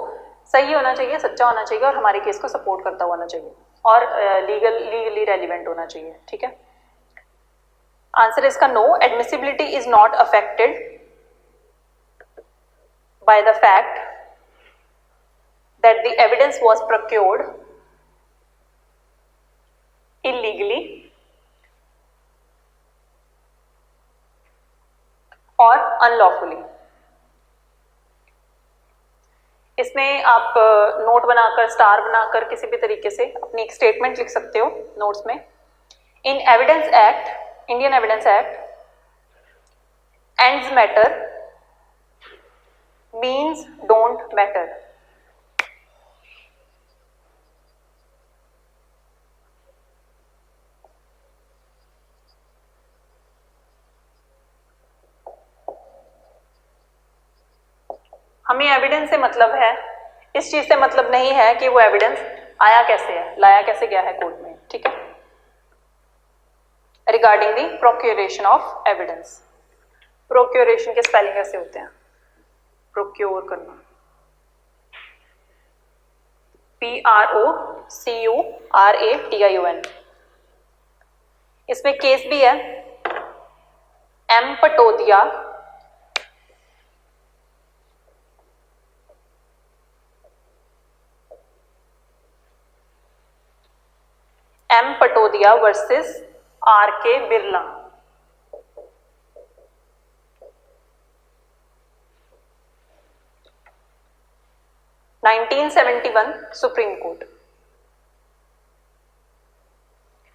सही होना चाहिए, सच्चा होना चाहिए और हमारे केस को सपोर्ट करता होना चाहिए और लीगली रेलिवेंट होना चाहिए, ठीक है। आंसर इसका no, admissibility is not affected by the fact that the evidence was procured illegally or unlawfully। इसमें आप नोट बनाकर, स्टार बनाकर किसी भी तरीके से अपनी एक स्टेटमेंट लिख सकते हो नोट्स में। In evidence act, Indian evidence act, ends matter means don't matter. हमें एविडेंस से मतलब है, इस चीज से मतलब नहीं है कि वो एविडेंस आया कैसे है, लाया कैसे गया है कोर्ट में, ठीक है। रिगार्डिंग दी प्रोक्यूरेशन ऑफ एविडेंस, प्रोक्यूरेशन के स्पेलिंग कैसे होते हैं? प्रोक्योर करना, PROCURATION। इसमें केस भी है, M Patodia versus RK Birla. (1971) supreme court.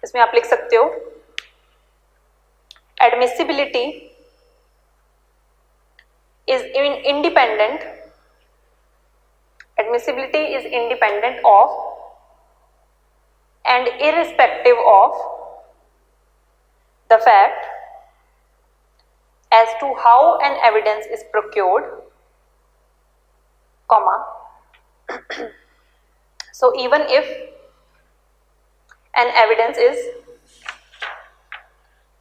इसमें आप लिख सकते हो admissibility is independent, admissibility is independent of and irrespective of the fact as to how an evidence is procured, comma, so even if an evidence is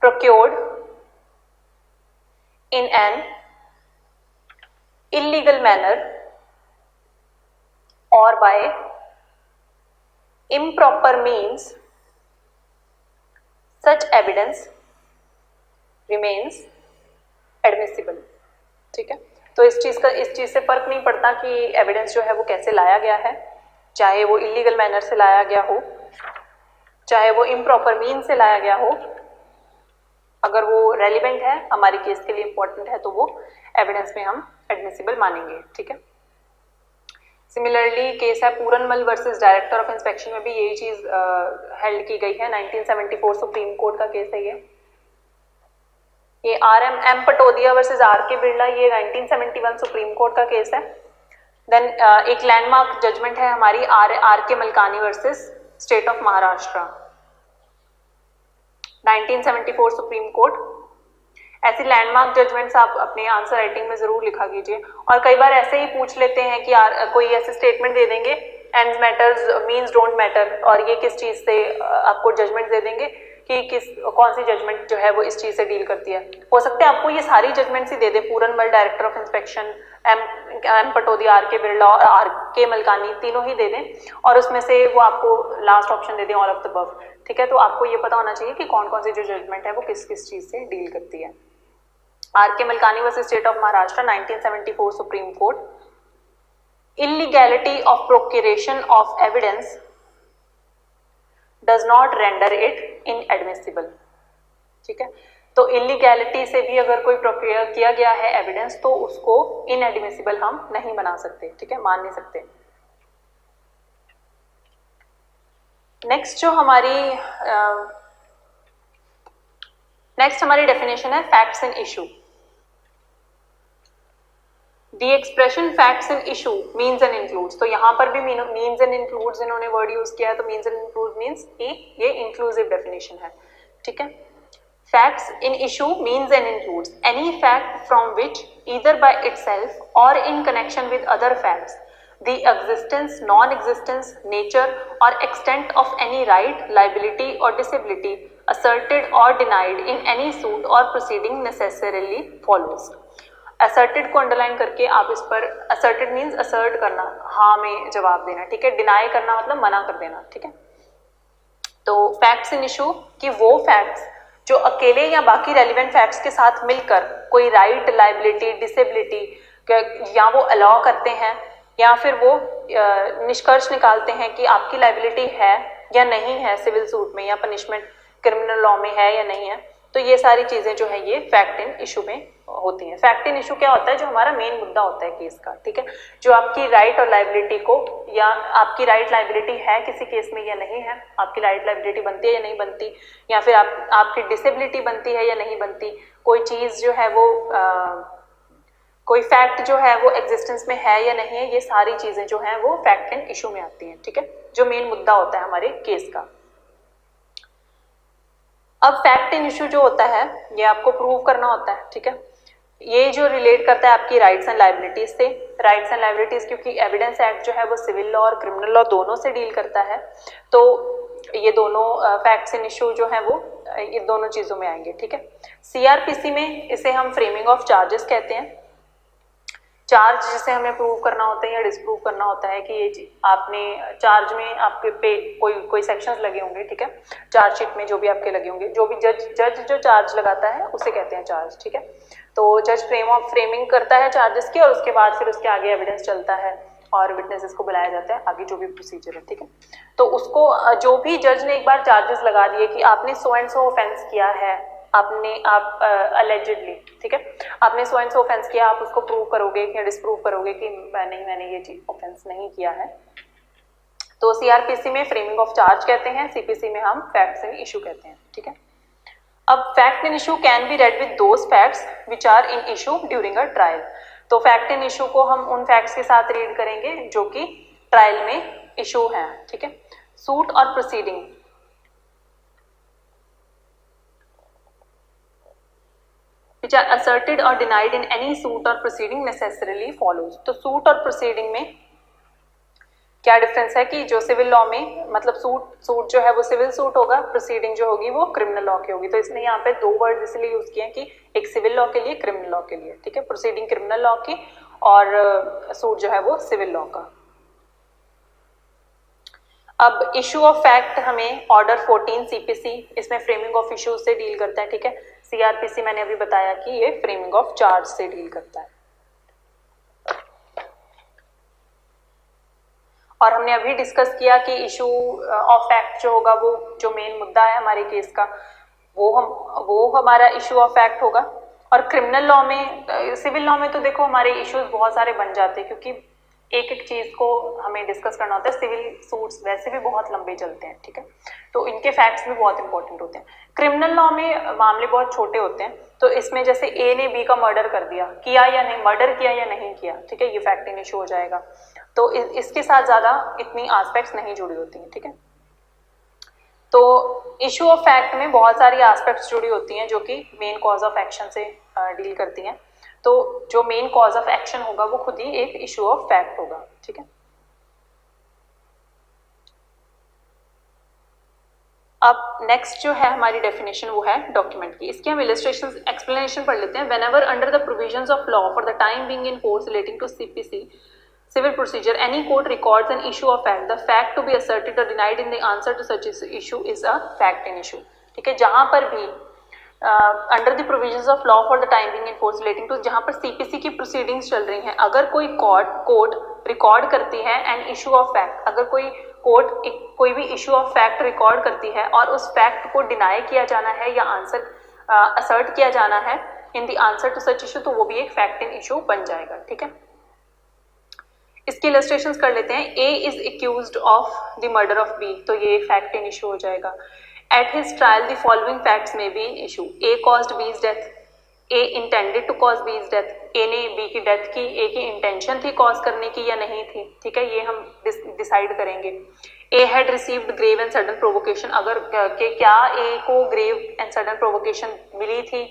procured in an illegal manner or by improper means, such evidence remains admissible. ठीक है, तो इस चीज से फर्क नहीं पड़ता कि एविडेंस जो है वो कैसे लाया गया है, चाहे वो इलीगल मैनर से लाया गया हो, चाहे वो इम्प्रॉपर मीन से लाया गया हो, अगर वो रेलिवेंट है, हमारे केस के लिए इंपॉर्टेंट है, तो वो एविडेंस में हम एडमिसिबल मानेंगे. ठीक है, सिमिलरली केस है Puranmal versus director of inspection में भी यही चीज हेल्ड की गई है. 1974 सुप्रीम कोर्ट का केस है ये RM Patodia versus RK Birla, ये 1971 सुप्रीम कोर्ट का केस है. देन एक लैंडमार्क जजमेंट है हमारी RK Malkani versus state of Maharashtra, 1974 supreme court. ऐसी लैंडमार्क जजमेंट्स आप अपने आंसर राइटिंग में जरूर लिखा कीजिए. और कई बार ऐसे ही पूछ लेते हैं कि कोई ऐसे स्टेटमेंट दे देंगे ends matters means don't matter, और ये किस चीज से आपको जजमेंट दे देंगे कि कौन सी जजमेंट जो है वो इस चीज से डील करती है. हो सकता है आपको ये सारी जजमेंट्स ही दे दे, Pooranmal director of inspection, M Patodia, RK Birla और RK मलकानी, तीनों ही दे दें और उसमें से वो आपको लास्ट ऑप्शन दे दें ऑल ऑफ द अबव. ठीक है, तो आपको ये पता होना चाहिए कि कौन कौन सी जो जजमेंट है वो किस किस चीज से डील करती है. RK Malkani versus state of Maharashtra, 1974 supreme court. Illegality of procuration of evidence does not render it inadmissible. ठीक है, तो इलीगैलिटी से भी अगर कोई प्रोक्योर किया गया है एविडेंस तो उसको इनएडमिसिबल हम नहीं बना सकते. ठीक है, मान नहीं सकते. नेक्स्ट हमारी डेफिनेशन है facts in issue. The expression facts in issue means and includes, तो यहाँ पर भी means and includes इन्होंने वर्ड यूज किया है, तो means and includes means ये इंक्लूसिव डेफिनेशन है. ठीक है, facts in issue means and includes any fact from which either by itself or in connection with other facts the existence, non-existence, nature or extent of any right, liability or disability asserted or denied in any suit or proceeding necessarily follows. Asserted को underline करके आप इस पर, asserted means assert करना, हाँ में जवाब देना. ठीक है, डिनाई करना मतलब मना कर देना. ठीक है, तो फैक्ट्स इन इशू कि वो फैक्ट्स जो अकेले या बाकी रेलिवेंट फैक्ट्स के साथ मिलकर कोई राइट, लाइबिलिटी, डिसेबिलिटी या वो अलाउ करते हैं या फिर वो निष्कर्ष निकालते हैं कि आपकी लाइबिलिटी है या नहीं है सिविल सूट में, या पनिशमेंट क्रिमिनल लॉ में है या नहीं है. तो ये सारी चीजें जो है ये फैक्ट इन इशू में होती है. फैक्ट इन इशू क्या होता है? जो हमारा मेन मुद्दा होता है केस का. ठीक है, जो आपकी राइट और लाइबिलिटी को, या आपकी राइट लाइबिलिटी है किसी केस में या नहीं है, आपकी राइट लाइबिलिटी बनती है या नहीं बनती, या फिर आपकी डिसेबिलिटी बनती है या नहीं बनती, कोई चीज जो है वो कोई फैक्ट जो है वो एग्जिस्टेंस में है या नहीं है, ये सारी चीजें जो हैं वो फैक्ट इन इशू में आती हैं. ठीक है, जो मेन मुद्दा होता है हमारे केस का. अब फैक्ट इन इशू जो होता है ये आपको प्रूव करना होता है. ठीक है, ये जो रिलेट करता है आपकी राइट्स एंड लाइबिलिटीज से. राइट्स एंड लाइबिलिटीज क्योंकि एविडेंस एक्ट जो है वो सिविल लॉ और क्रिमिनल लॉ दोनों से डील करता है, तो ये दोनों फैक्ट्स इन इशू जो है वो ये दोनों चीजों में आएंगे. ठीक है, CRPC में इसे हम फ्रेमिंग ऑफ चार्जेस कहते हैं. चार्ज जिसे हमें प्रूव करना होता है या डिसप्रूव करना होता है कि ये आपने चार्ज में आपके पे कोई सेक्शंस लगे होंगे. ठीक है, चार्जशीट में जो भी आपके लगे होंगे, जो भी जज जो चार्ज लगाता है उसे कहते हैं चार्ज. ठीक है, तो जज फ्रेमिंग करता है चार्जेस की और उसके बाद फिर उसके आगे एविडेंस चलता है और विटनेसेस को बुलाया जाता है, आगे जो भी प्रोसीजर है. ठीक है, तो उसको जो भी जज ने एक बार चार्जेस लगा दिए कि आपने सो एंड सो ऑफेंस किया है, आप अलेजिडली, ठीक है, आपने सो एंड सो ऑफेंस किया, आप उसको प्रूव करोगे या डिसप्रूव करोगे कि नहीं, मैंने ये चीज ऑफेंस नहीं किया है. तो सीआरपीसी में फ्रेमिंग ऑफ चार्ज कहते हैं, सीपीसी में हम फैक्ट्स इन इशू कहते हैं, ठीक है। अब fact in issue can be read with those facts which are in issue during a trial. तो फैक्ट इन इशू को हम उन फैक्ट्स के साथ रीड करेंगे जो कि ट्रायल में इशू हैं, ठीक है। सूट और proceeding, which are asserted or denied in any suit or proceeding necessarily follows। तो सूट और प्रोसीडिंग में क्या डिफरेंस है कि जो सिविल लॉ में मतलब सूट जो है वो सिविल सूट होगा, प्रोसीडिंग जो होगी वो क्रिमिनल लॉ की होगी। तो इसने यहाँ पे दो वर्ड इसलिए यूज किए हैं कि एक सिविल लॉ के लिए, क्रिमिनल लॉ के लिए, ठीक है। प्रोसीडिंग क्रिमिनल लॉ की और सूट जो है वो सिविल लॉ का। अब इशू ऑफ फैक्ट हमें ऑर्डर 14 सीपीसी, इसमें फ्रेमिंग ऑफ इश्यूज से डील करता है, ठीक है। सीआरपीसी मैंने अभी बताया कि ये फ्रेमिंग ऑफ चार्ज से डील करता है। और हमने अभी डिस्कस किया कि इशू ऑफ फैक्ट जो होगा वो जो मेन मुद्दा है हमारे केस का वो हमारा इशू ऑफ फैक्ट होगा। और क्रिमिनल लॉ में, सिविल लॉ में तो देखो हमारे इश्यूज बहुत सारे बन जाते हैं क्योंकि एक एक चीज को हमें डिस्कस करना होता है। सिविल सूट्स वैसे भी बहुत लंबे चलते हैं, ठीक है, तो इनके फैक्ट्स भी बहुत इंपॉर्टेंट होते हैं। क्रिमिनल लॉ में मामले बहुत छोटे होते हैं, तो इसमें जैसे ए ने बी का मर्डर कर दिया, किया या नहीं, मर्डर किया या नहीं किया, ठीक है, ये फैक्ट इन इशू हो जाएगा। तो इसके साथ ज्यादा इतनी एस्पेक्ट्स नहीं जुड़ी होती हैं, ठीक है। तो इशू ऑफ फैक्ट में बहुत सारी एस्पेक्ट्स जुड़ी होती हैं जो कि मेन कॉज ऑफ एक्शन से डील करती हैं। तो जो मेन कॉज ऑफ एक्शन होगा वो खुद ही एक इशू ऑफ फैक्ट होगा, ठीक है। अब नेक्स्ट जो है हमारी डेफिनेशन वो है डॉक्यूमेंट की। इसके हम इलस्ट्रेशन एक्सप्लेनेशन पढ़ लेते हैं। Whenever under the provisions of law for the time being in force relating to CPC civil procedure, any court records an issue of fact, the fact to be asserted or denied in the answer to such issue is a fact in issue, ठीक है। जहां पर भी under the provisions of law for the time being in force relating to, जहां पर CPC की proceedings चल रही हैं, अगर कोई कोर्ट रिकॉर्ड करती है एन इशू ऑफ फैक्ट, अगर कोई कोर्ट कोई भी इशू ऑफ फैक्ट रिकॉर्ड करती है और उस फैक्ट को डिनाई किया जाना है या आंसर असर्ट किया जाना है in the answer to such issue, तो वो भी एक फैक्ट इन इशू बन जाएगा, ठीक है। इसके इलस्ट्रेशंस कर लेते हैं। A is accused of the murder of B, तो ये फैक्ट इन इशू हो जाएगा। At his trial the following facts may be issue. A caused B's death, A intended to cause B's death, A ने B की death की, ए की intention थी cause करने की या नहीं थी, ठीक है, ये हम डिसाइड करेंगे। A had received grave and sudden provocation, अगर के क्या ए को ग्रेव एंड सडन प्रोवोकेशन मिली थी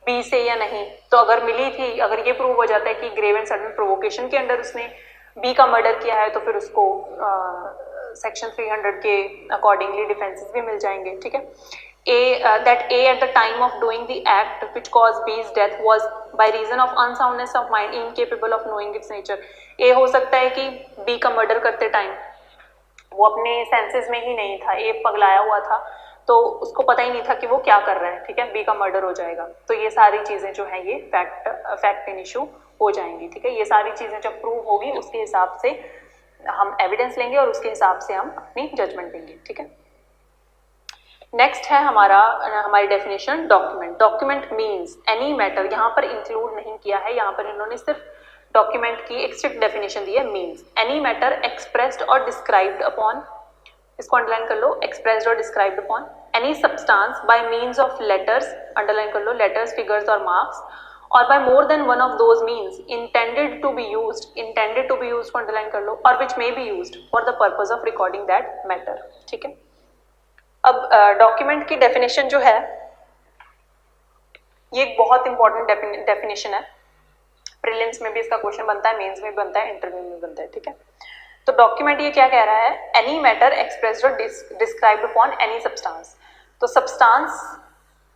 बी से या नहीं, तो अगर मिली थी, अगर ये प्रूव हो जाता है कि ग्रेव एंड सडन प्रोवोकेशन के अंडर उसने बी का मर्डर किया है, तो फिर उसको सेक्शन 300 के अकॉर्डिंगली डिफेंसेस भी मिल जाएंगे, ठीक है। That A at the time of doing the act which cause B's death was by reason of unsoundness of mind incapable of knowing its nature. A हो सकता है कि बी का मर्डर करते टाइम वो अपने सेंसेस में ही नहीं था, ए पगलाया हुआ था, तो उसको पता ही नहीं था कि वो क्या कर रहा है, ठीक है, बी का मर्डर हो जाएगा। तो ये सारी चीजें जो है ये फैक्ट इन इशू हो जाएंगी, ठीक है। ये सारी चीजें जब प्रूव होगी उसके हिसाब से हम एविडेंस लेंगे और उसके हिसाब से हम अपनी जजमेंट देंगे, ठीक है। नेक्स्ट है हमारी definition document. Document means any matter, यहाँ पर इंक्लूड नहीं किया है, यहाँ पर इन्होंने सिर्फ डॉक्यूमेंट की एक स्ट्रिक्ट डेफिनेशन दी है। मीन्स एनी मैटर एक्सप्रेस्ड और डिस्क्राइब्ड अपॉन, इसको अंडरलाइन कर लो, एक्सप्रेस्ड और described upon any substance by means of letters, underline कर लो, लेटर्स, फिगर्स और marks, or by more than one of those means intended to be used को underline कर लो, और which may be used for the purpose of recording that matter, ठीक है। अब document की definition जो है ये एक बहुत इंपॉर्टेंट डेफिनेशन है। प्रीलिम्स में भी इसका क्वेश्चन बनता है, मेंस में भी बनता है, इंटरव्यू में बनता है, ठीक है। तो डॉक्यूमेंट ये क्या कह रहा है, एनी मैटर एक्सप्रेस्ड और डिस्क्राइब्ड अपॉन एनी सब्सटेंस। तो सब्सटेंस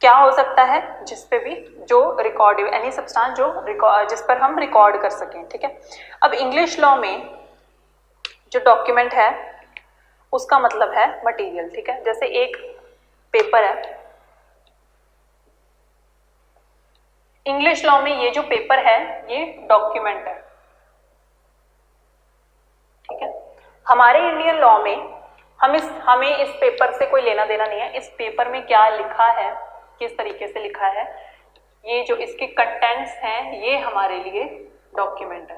क्या हो सकता है, जिस पे भी जो रिकॉर्ड, एनी सब्सटेंस जो जिस पर हम रिकॉर्ड कर सकें, ठीक है। अब इंग्लिश लॉ में जो डॉक्यूमेंट है उसका मतलब है मटेरियल, ठीक है। जैसे एक पेपर है, इंग्लिश लॉ में ये जो पेपर है ये डॉक्यूमेंट है, ठीक है। हमारे इंडियन लॉ में हमें इस पेपर से कोई लेना देना नहीं है। इस पेपर में क्या लिखा है, किस तरीके से लिखा है, ये जो इसके कंटेंट्स हैं ये हमारे लिए डॉक्यूमेंट है।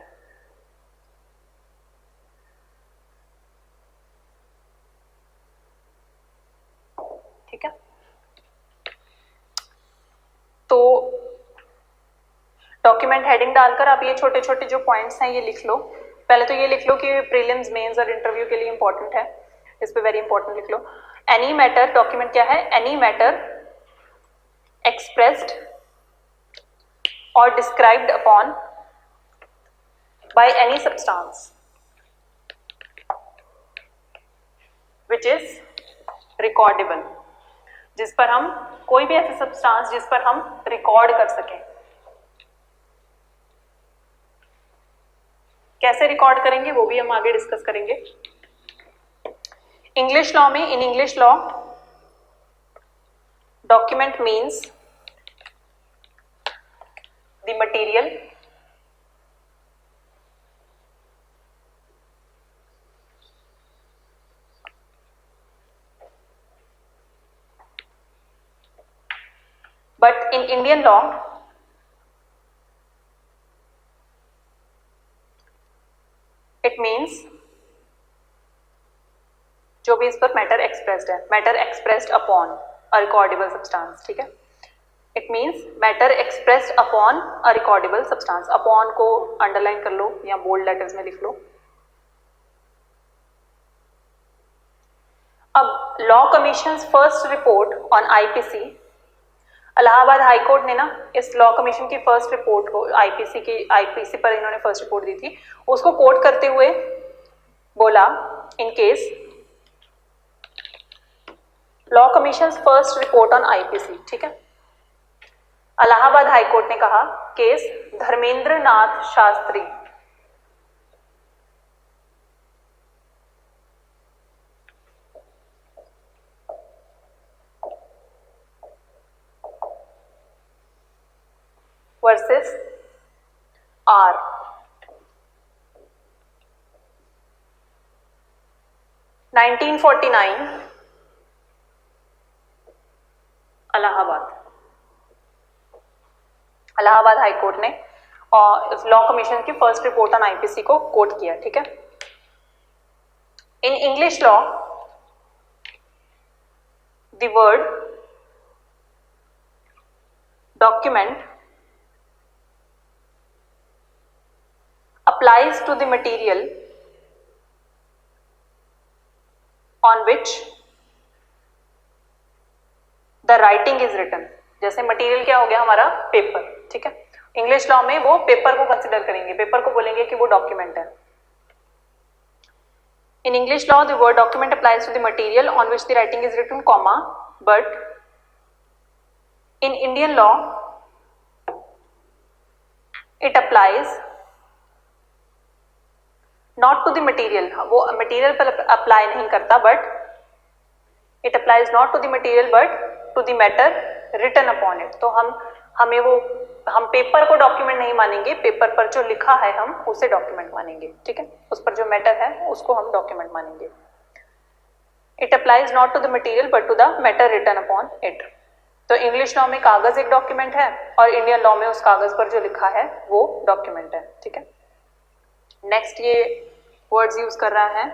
ठीक है। तो डॉक्यूमेंट हेडिंग डालकर आप ये छोटे छोटे जो पॉइंट्स हैं ये लिख लो। पहले तो ये लिख लो कि प्रीलिम्स, मेंस और इंटरव्यू के लिए इंपॉर्टेंट है, इस पे वेरी इंपॉर्टेंट लिख लो। एनी मैटर, डॉक्यूमेंट क्या है? एनी मैटर एक्सप्रेस्ड और described upon by any substance which is recordable, जिस पर हम, कोई भी ऐसे सब्सटेंस जिस पर हम रिकॉर्ड कर सकें। कैसे रिकॉर्ड करेंगे वो भी हम आगे डिस्कस करेंगे। इंग्लिश लॉ में, इन English law document means the material but in Indian law it means जो भी इस पर मैटर एक्सप्रेस्ड है, matter expressed upon a recordable substance, ठीक है। It means matter expressed upon a recordable substance. Upon को underline कर लो या बोल्ड लेटर्स में लिख लो। अब law commission first report on IPC, Allahabad high court ने ना इस लॉ कमीशन की फर्स्ट रिपोर्ट को, आईपीसी पर इन्होंने फर्स्ट रिपोर्ट दी थी, उसको कोट करते हुए बोला in case law commission first report on IPC, ठीक है। इलाहाबाद हाई कोर्ट ने कहा case Dharmendra Nath Shastri versus R, Allahabad high court ने लॉ कमीशन की फर्स्ट रिपोर्ट ऑन आईपीसी को कोट किया, ठीक है। In English law the word document applies to the material on which the writing is written। जैसे मटेरियल क्या हो गया हमारा? पेपर, ठीक है। इंग्लिश लॉ में वो पेपर को कंसिडर करेंगे, पेपर को बोलेंगे कि वो डॉक्यूमेंट है। In English law the word document applies to the material on which the writing is written, comma, but in Indian law it applies not to the material, वो material पर apply नहीं करता, but it applies not to the material but to the matter written upon it. तो हम paper को document नहीं मानेंगे, paper पर जो लिखा है हम उसे डॉक्यूमेंट मानेंगे, ठीक है। उस पर जो मैटर है उसको हम डॉक्यूमेंट मानेंगे। It applies not to the material but to the matter written upon it. तो इंग्लिश लॉ में कागज एक डॉक्यूमेंट है और इंडियन लॉ में उस कागज पर जो लिखा है वो डॉक्यूमेंट है, ठीक है। नेक्स्ट ये वर्ड्स यूज कर रहा है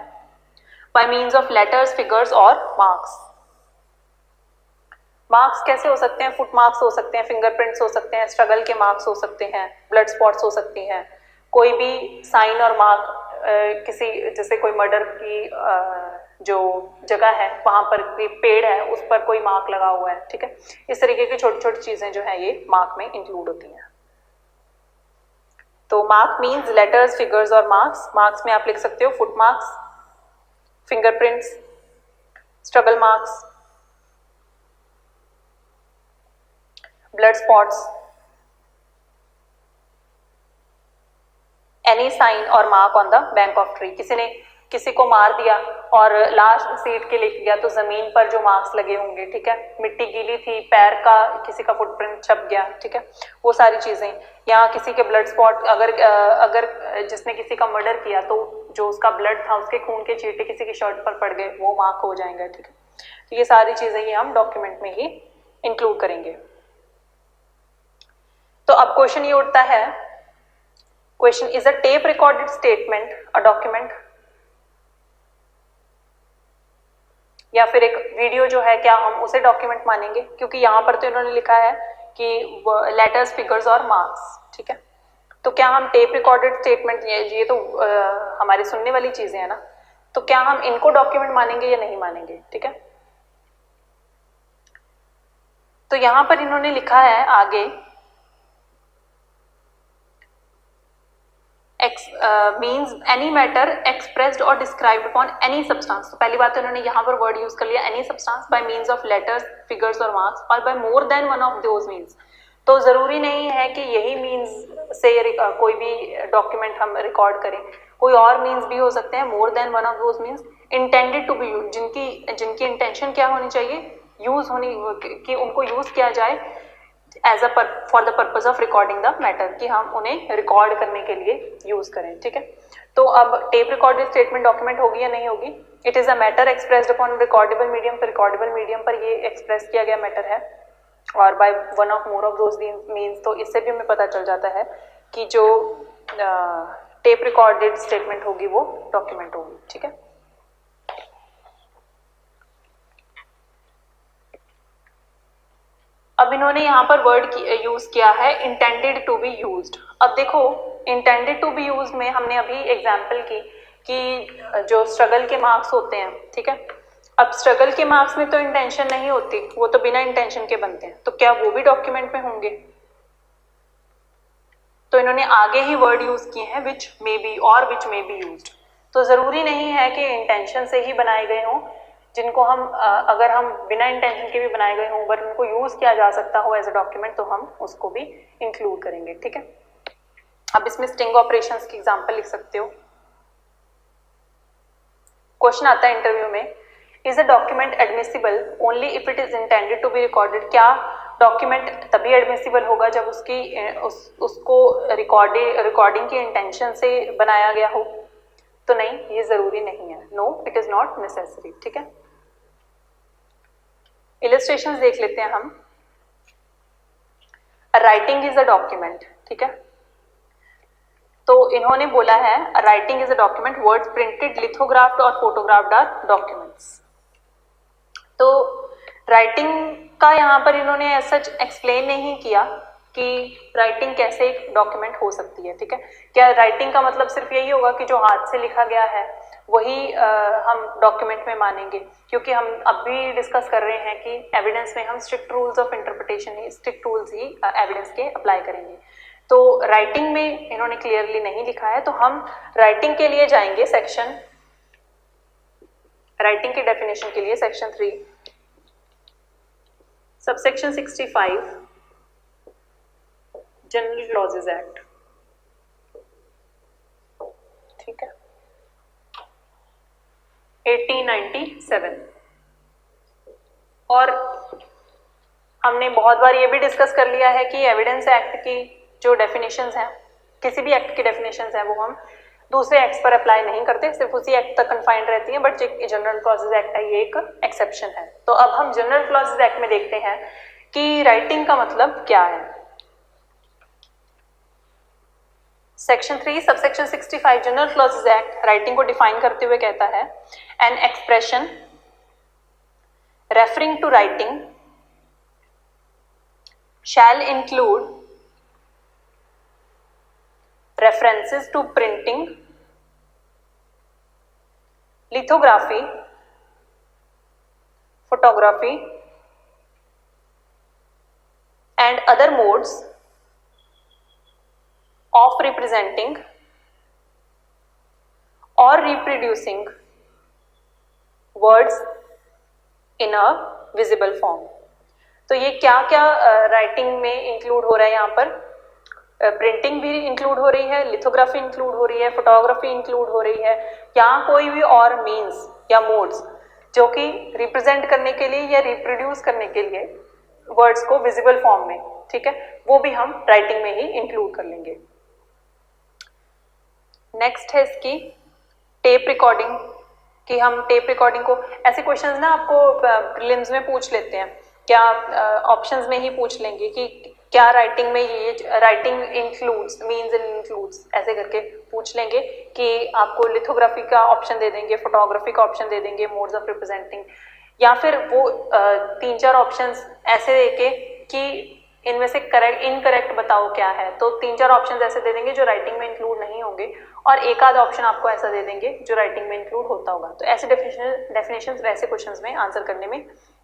bye means of letters, figures और मार्क्स। मार्क्स कैसे हो सकते हैं? फुट मार्क्स हो सकते हैं, फिंगरप्रिंट्स हो सकते हैं, स्ट्रगल के मार्क्स हो सकते हैं, ब्लड स्पॉट्स हो सकती हैं, कोई भी साइन और मार्क, किसी जैसे कोई मर्डर की जो जगह है वहां पर कोई पेड़ है उस पर कोई मार्क लगा हुआ है, ठीक है। इस तरीके की छोटी छोटी चीजें जो है ये मार्क में इंक्लूड होती हैं। तो मार्क मीन्स लेटर्स, फिगर्स और मार्क्स। मार्क्स में आप लिख सकते हो foot marks, fingerprints, struggle marks, blood spots, any sign और mark on the bank of tree. किसी ने किसी को मार दिया और लास्ट सीट के लिख गया तो जमीन पर जो मार्क्स लगे होंगे, ठीक है। मिट्टी गीली थी, पैर का किसी का फुटप्रिंट छप गया, ठीक है। वो सारी चीजें, यहाँ किसी के ब्लड स्पॉट, अगर जिसने किसी का मर्डर किया तो जो उसका ब्लड था उसके खून के छींटे किसी की शर्ट पर पड़ गए, वो मार्क हो जाएंगे, ठीक है। तो ये सारी चीजें ये हम डॉक्यूमेंट में ही इंक्लूड करेंगे। तो अब क्वेश्चन ये उठता है, question is a tape recorded statement a document? या फिर एक वीडियो जो है क्या हम उसे डॉक्यूमेंट मानेंगे, क्योंकि यहाँ पर तो इन्होंने लिखा है कि लेटर्स, फिगर्स और मार्क्स, ठीक है। तो क्या हम टेप रिकॉर्डेड स्टेटमेंट, ये तो हमारी सुनने वाली चीजें हैं ना, तो क्या हम इनको डॉक्यूमेंट मानेंगे या नहीं मानेंगे, ठीक है। तो यहां पर इन्होंने लिखा है आगे means any matter expressed or described upon any substance। तो पहली बात तो इन्होंने यहाँ पर वर्ड यूज कर लिया any substance by means of letters, figures और marks और by more than one of those means। तो जरूरी नहीं है कि यही मीन्स से कोई भी डॉक्यूमेंट हम रिकॉर्ड करें, कोई और मीन्स भी हो सकते हैं, more than one of those means intended to be use, जिनकी इंटेंशन क्या होनी चाहिए, यूज होनी, कि उनको यूज किया जाए as a for the purpose of recording the matter, कि हम उन्हें रिकॉर्ड करने के लिए यूज करें, ठीक है। तो अब टेप रिकॉर्डेड स्टेटमेंट डॉक्यूमेंट होगी या नहीं होगी? It is a matter expressed upon recordable medium. तो रिकॉर्डेबल मीडियम पर ये एक्सप्रेस किया गया मैटर है, और by one of more of those means, तो इससे भी हमें पता चल जाता है कि जो टेप रिकॉर्डेड स्टेटमेंट होगी वो डॉक्यूमेंट होगी, ठीक है। अब इन्होंने यहाँ पर वर्ड यूज किया है इंटेंडेड टू बी यूज्ड। अब देखो इंटेंडेड टू बी यूज्ड में हमने अभी एग्जांपल की कि जो स्ट्रगल के मार्क्स होते हैं, ठीक है। अब स्ट्रगल के मार्क्स में तो इंटेंशन नहीं होती, वो तो बिना इंटेंशन के बनते हैं, तो क्या वो भी डॉक्यूमेंट में होंगे? तो इन्होंने आगे ही वर्ड यूज किए हैं विच मे बी और विच मे बी यूज्ड। तो जरूरी नहीं है कि इंटेंशन से ही बनाए गए हों, जिनको हम अगर हम बिना इंटेंशन के भी बनाए गए हों बट उनको यूज किया जा सकता हो एज अ डॉक्यूमेंट, तो हम उसको भी इंक्लूड करेंगे, ठीक है। अब इसमें स्टिंग ऑपरेशंस की एग्जांपल लिख सकते हो। क्वेश्चन आता है इंटरव्यू में, is a document admissible only if it is intended to be recorded. क्या डॉक्यूमेंट तभी एडमिसिबल होगा जब उसको रिकॉर्डिंग की इंटेंशन से बनाया गया हो? तो नहीं, ये जरूरी नहीं है। No, it is not necessary, ठीक है। इलस्ट्रेशंस देख लेते हैं हम। राइटिंग इज अ डॉक्यूमेंट, ठीक है। तो इन्होंने बोला है writing is a document, words printed, lithographed और फोटोग्राफ्ड आर डॉक्यूमेंट्स। तो राइटिंग का यहाँ पर इन्होंने सच एक्सप्लेन नहीं किया कि राइटिंग कैसे एक डॉक्यूमेंट हो सकती है, ठीक है। क्या राइटिंग का मतलब सिर्फ यही होगा कि जो हाथ से लिखा गया है वही हम डॉक्यूमेंट में मानेंगे? क्योंकि हम अब भी डिस्कस कर रहे हैं कि एविडेंस में हम strict rules of interpretation he, strict rules he evidence के अप्लाई करेंगे। तो राइटिंग में इन्होंने क्लियरली नहीं लिखा है, तो हम राइटिंग के लिए जाएंगे सेक्शन, राइटिंग की डेफिनेशन के लिए section 3 subsection 65 general clauses act, ठीक है, 1897। और हमने बहुत बार ये भी डिस्कस कर लिया है कि एविडेंस एक्ट की जो डेफिनेशंस हैं, किसी भी एक्ट की डेफिनेशंस हैं, वो हम दूसरे एक्ट पर अप्लाई नहीं करते, सिर्फ उसी एक्ट तक कन्फाइंड रहती हैं। बट जनरल क्लॉजेज एक्ट है, ये एक एक्सेप्शन है। तो अब हम जनरल क्लॉजेज एक्ट में देखते हैं कि राइटिंग का मतलब क्या है। Section 3 subsection 65 general clauses act writing को डिफाइन करते हुए कहता है, an expression referring to writing shall include references to printing, lithography, photography and other modes of representing or reproducing words in a visible form। तो ये क्या क्या writing में इंक्लूड हो रहा है? यहाँ पर प्रिंटिंग भी इंक्लूड हो रही है, लिथोग्राफी इंक्लूड हो रही है, फोटोग्राफी इंक्लूड हो रही है, या कोई भी और मीन्स या मोड्स जो कि रिप्रेजेंट करने के लिए या रिप्रोड्यूस करने के लिए वर्ड्स को विजिबल फॉर्म में, ठीक है, वो भी हम राइटिंग में ही इंक्लूड कर लेंगे। नेक्स्ट है इसकी टेप रिकॉर्डिंग, कि हम टेप रिकॉर्डिंग को, ऐसे क्वेश्चंस ना आपको प्रीलिम्स में पूछ लेते हैं, क्या ऑप्शंस में ही पूछ लेंगे कि क्या राइटिंग में ये writing includes, means and includes, ऐसे करके पूछ लेंगे कि आपको लिथोग्राफी का ऑप्शन दे देंगे, फोटोग्राफी का ऑप्शन दे देंगे, मोड्स ऑफ रिप्रेजेंटिंग, या फिर वो 3-4 ऑप्शंस ऐसे देके कि इनमें से करेक्ट इनकरेक्ट बताओ क्या है, तो 3-4 ऑप्शंस ऐसे दे देंगे जो राइटिंग में इंक्लूड नहीं होंगे और एक आध ऑप्शन आपको ऐसा दे देंगे जो राइटिंग में इंक्लूड होता होगा। तो ऐसे डेफिनेशंस वैसे क्वेश्चंस में आंसर करने में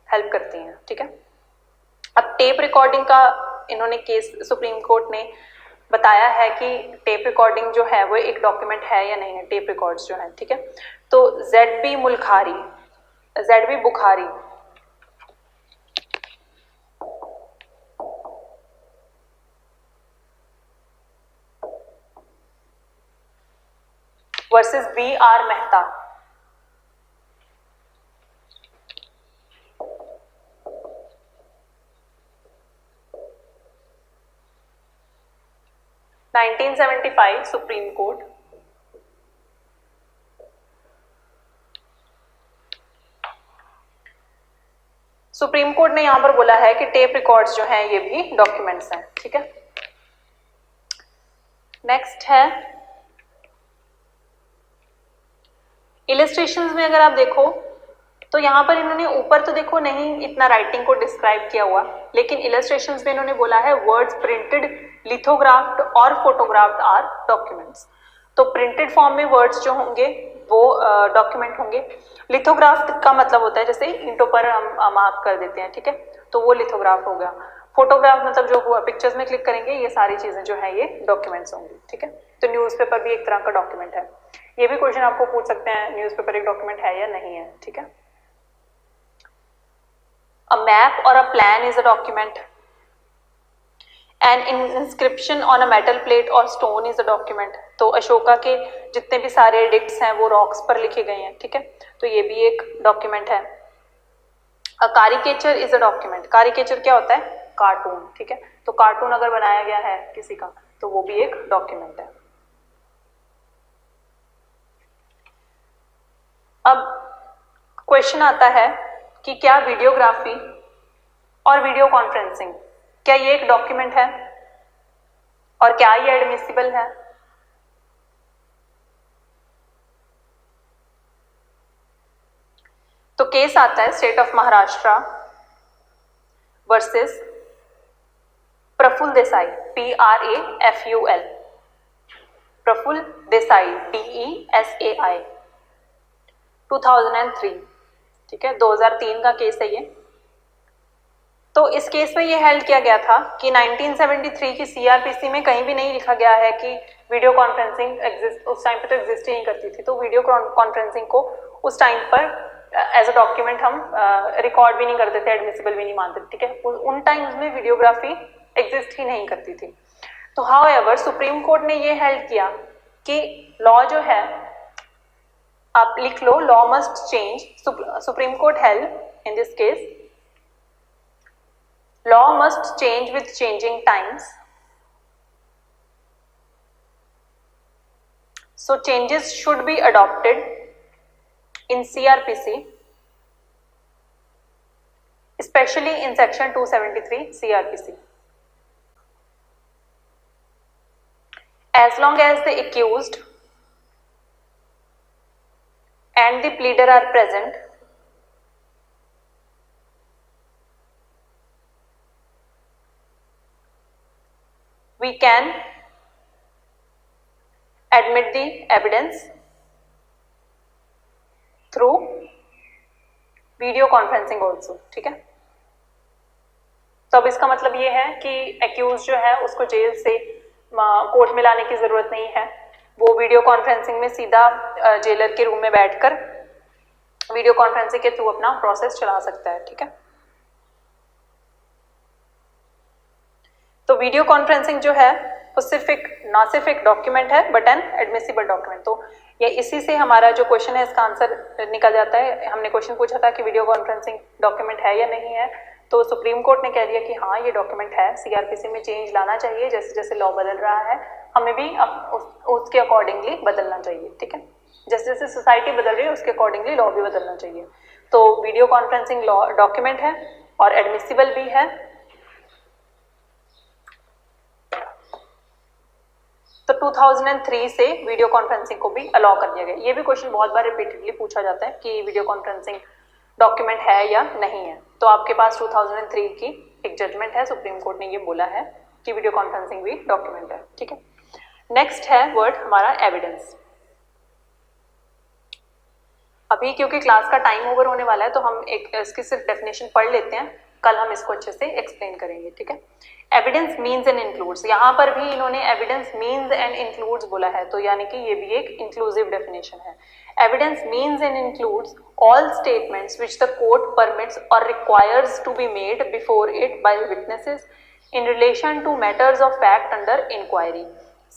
हेल्प करती हैं, ठीक है। अब टेप रिकॉर्डिंग का इन्होंने केस सुप्रीम कोर्ट ने बताया है कि टेप रिकॉर्डिंग जो है वो एक डॉक्यूमेंट है या नहीं है, टेप रिकॉर्ड्स जो है, ठीक है। तो ZB Bukhari versus BR Mehta, (1975) supreme court. Supreme court ने यहां पर बोला है कि टेप रिकॉर्ड्स जो हैं ये भी डॉक्यूमेंट्स हैं, ठीक है। नेक्स्ट है इलस्ट्रेशंस में अगर आप देखो तो यहाँ पर इन्होंने ऊपर तो देखो नहीं इतना राइटिंग को डिस्क्राइब किया हुआ, लेकिन इलस्ट्रेशंस में इन्होंने बोला है वर्ड्स प्रिंटेड, लिथोग्राफ्ड और फोटोग्राफ्ड आर डॉक्यूमेंट्स। तो प्रिंटेड फॉर्म में वर्ड्स जो होंगे वो डॉक्यूमेंट होंगे। लिथोग्राफ का मतलब होता है जैसे ईंटों पर हम मार्क कर देते हैं, ठीक है, तो वो लिथोग्राफ हो गया। फोटोग्राफ मतलब जो पिक्चर्स में क्लिक करेंगे, ये सारी चीजें जो है ये डॉक्यूमेंट्स होंगी, ठीक है। तो न्यूज़पेपर भी एक तरह का डॉक्यूमेंट है। ये भी क्वेश्चन आपको पूछ सकते हैं न्यूज़पेपर एक डॉक्यूमेंट है या नहीं है, ठीक है। A map or a plan is a document. An inscription on a metal plate or stone is a document. तो अशोका के जितने भी सारे एडिक्ट्स हैं वो रॉक्स पर लिखे गए हैं, ठीक है, तो ये भी एक डॉक्यूमेंट है। A caricature is a document. caricature क्या होता है? कार्टून, ठीक है, तो कार्टून अगर बनाया गया है किसी का तो वो भी एक डॉक्यूमेंट है। अब क्वेश्चन आता है कि क्या वीडियोग्राफी और वीडियो कॉन्फ्रेंसिंग क्या ये एक डॉक्यूमेंट है और क्या ये एडमिसिबल है? तो केस आता है state of Maharashtra versus Praful Desai, PRAFUL, Praful Desai, DESAI, 2003, ठीक है, 2003 का केस है ये। तो इस केस में ये हेल्ड किया गया था कि 1973 की CRPC में कहीं भी नहीं लिखा गया है कि वीडियो कॉन्फ्रेंसिंग एग्जिस्ट, उस टाइम पे तो एग्जिस्ट ही नहीं करती थी, तो वीडियो कॉन्फ्रेंसिंग को उस टाइम पर एज अ डॉक्यूमेंट हम रिकॉर्ड भी नहीं करते थे, एडमिसिबल भी नहीं मानते थे, ठीक है। उन टाइम्स में वीडियोग्राफी एग्जिस्ट ही नहीं करती थी। तो हाउएवर सुप्रीम कोर्ट ने ये हेल्ड किया कि लॉ जो है, आप लिख लो, law must change. Supreme court held in this case law must change with changing times. So changes should be adopted in CRPC, especially in section 273 CRPC. As long as the accused and the pleader are present, we can admit the evidence through video conferencing also, ठीक है। तो अब इसका मतलब ये है कि accused जो है उसको जेल से कोर्ट में लाने की जरूरत नहीं है, वो वीडियो कॉन्फ्रेंसिंग में सीधा जेलर के रूम में बैठकर वीडियो कॉन्फ्रेंसिंग के थ्रू अपना प्रोसेस चला सकता है, ठीक है। तो वीडियो कॉन्फ्रेंसिंग जो है वो ना सिर्फ एक डॉक्यूमेंट है बट एन एडमिसिबल डॉक्यूमेंट। तो ये इसी से हमारा जो क्वेश्चन है इसका आंसर निकल जाता है। हमने क्वेश्चन पूछा था कि वीडियो कॉन्फ्रेंसिंग डॉक्यूमेंट है या नहीं है, तो सुप्रीम कोर्ट ने कह दिया कि हाँ ये डॉक्यूमेंट है, CRPC में चेंज लाना चाहिए, जैसे जैसे लॉ बदल रहा है हमें भी उसके अकॉर्डिंगली बदलना चाहिए, ठीक है। जैसे जैसे सोसाइटी बदल रही है उसके अकॉर्डिंगली लॉ भी बदलना चाहिए। तो वीडियो कॉन्फ्रेंसिंग लॉ डॉक्यूमेंट है और एडमिसिबल भी है। तो 2003 से वीडियो कॉन्फ्रेंसिंग को भी अलाउ कर दिया गया। ये भी क्वेश्चन बहुत बार रिपीटेडली पूछा जाता है कि वीडियो कॉन्फ्रेंसिंग डॉक्यूमेंट है या नहीं है। तो आपके पास 2003 की एक जजमेंट है, सुप्रीम कोर्ट ने ये बोला है कि वीडियो कॉन्फ्रेंसिंग भी डॉक्यूमेंट है, ठीक है। नेक्स्ट है वर्ड हमारा एविडेंस। अभी क्योंकि क्लास का टाइम ओवर होने वाला है तो हम एक इसकी सिर्फ डेफिनेशन पढ़ लेते हैं, कल हम इसको अच्छे से एक्सप्लेन करेंगे, ठीक है। एविडेंस मीन्स एंड इंक्लूड्स, यहाँ पर भी इन्होंने एविडेंस मीन्स एंड इंक्लूड्स बोला है, तो यानी कि ये भी एक इंक्लूसिव डेफिनेशन है। Evidence means and includes all statements which the court permits और requires to be made before it by witnesses in relation to matters of fact under inquiry.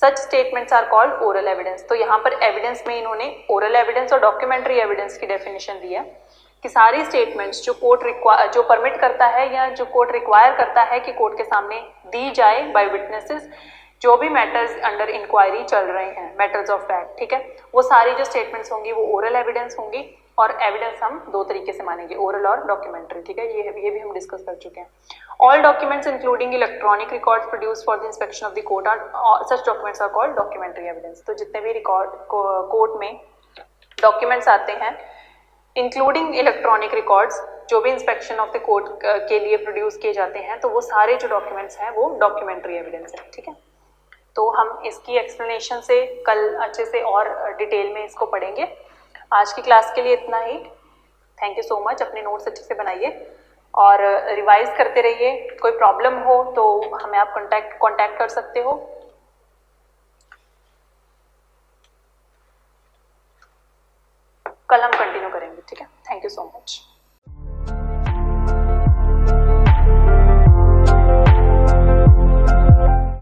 Such statements are called oral evidence. तो यहाँ पर evidence में इन्होंने oral evidence और documentary evidence की definition दी है कि सारी स्टेटमेंट्स जो कोर्ट जो परमिट करता है या जो कोर्ट रिक्वायर करता है कि कोर्ट के सामने दी जाए बाय विटनेसेस, जो भी मैटर्स अंडर इंक्वायरी चल रहे हैं, मैटर्स ऑफ फैक्ट, ठीक है, वो सारी जो स्टेटमेंट्स होंगी वो ओरल एविडेंस होंगी। और एविडेंस हम दो तरीके से मानेंगे, ओरल और डॉक्यूमेंट्री, ठीक है, ये भी हम डिस्कस कर चुके हैं। All documents including electronic records produced for the inspection of the court are such documents are called documentary evidence. तो जितने भी रिकॉर्ड कोर्ट में डॉक्यूमेंट्स आते हैं इंक्लूडिंग इलेक्ट्रॉनिक रिकॉर्ड्स, जो भी इंस्पेक्शन ऑफ द कोर्ट के लिए प्रोड्यूस किए जाते हैं, तो वो सारे जो डॉक्यूमेंट्स हैं वो डॉक्यूमेंट्री एविडेंस है, ठीक है। तो हम इसकी एक्सप्लेनेशन से कल अच्छे से और डिटेल में इसको पढ़ेंगे। आज की क्लास के लिए इतना ही। Thank you so much. अपने नोट्स अच्छे से बनाइए और रिवाइज करते रहिए। कोई प्रॉब्लम हो तो हमें आप कांटेक्ट कर सकते हो। कल हम कंटिन्यू करेंगे, ठीक है। Thank you so much.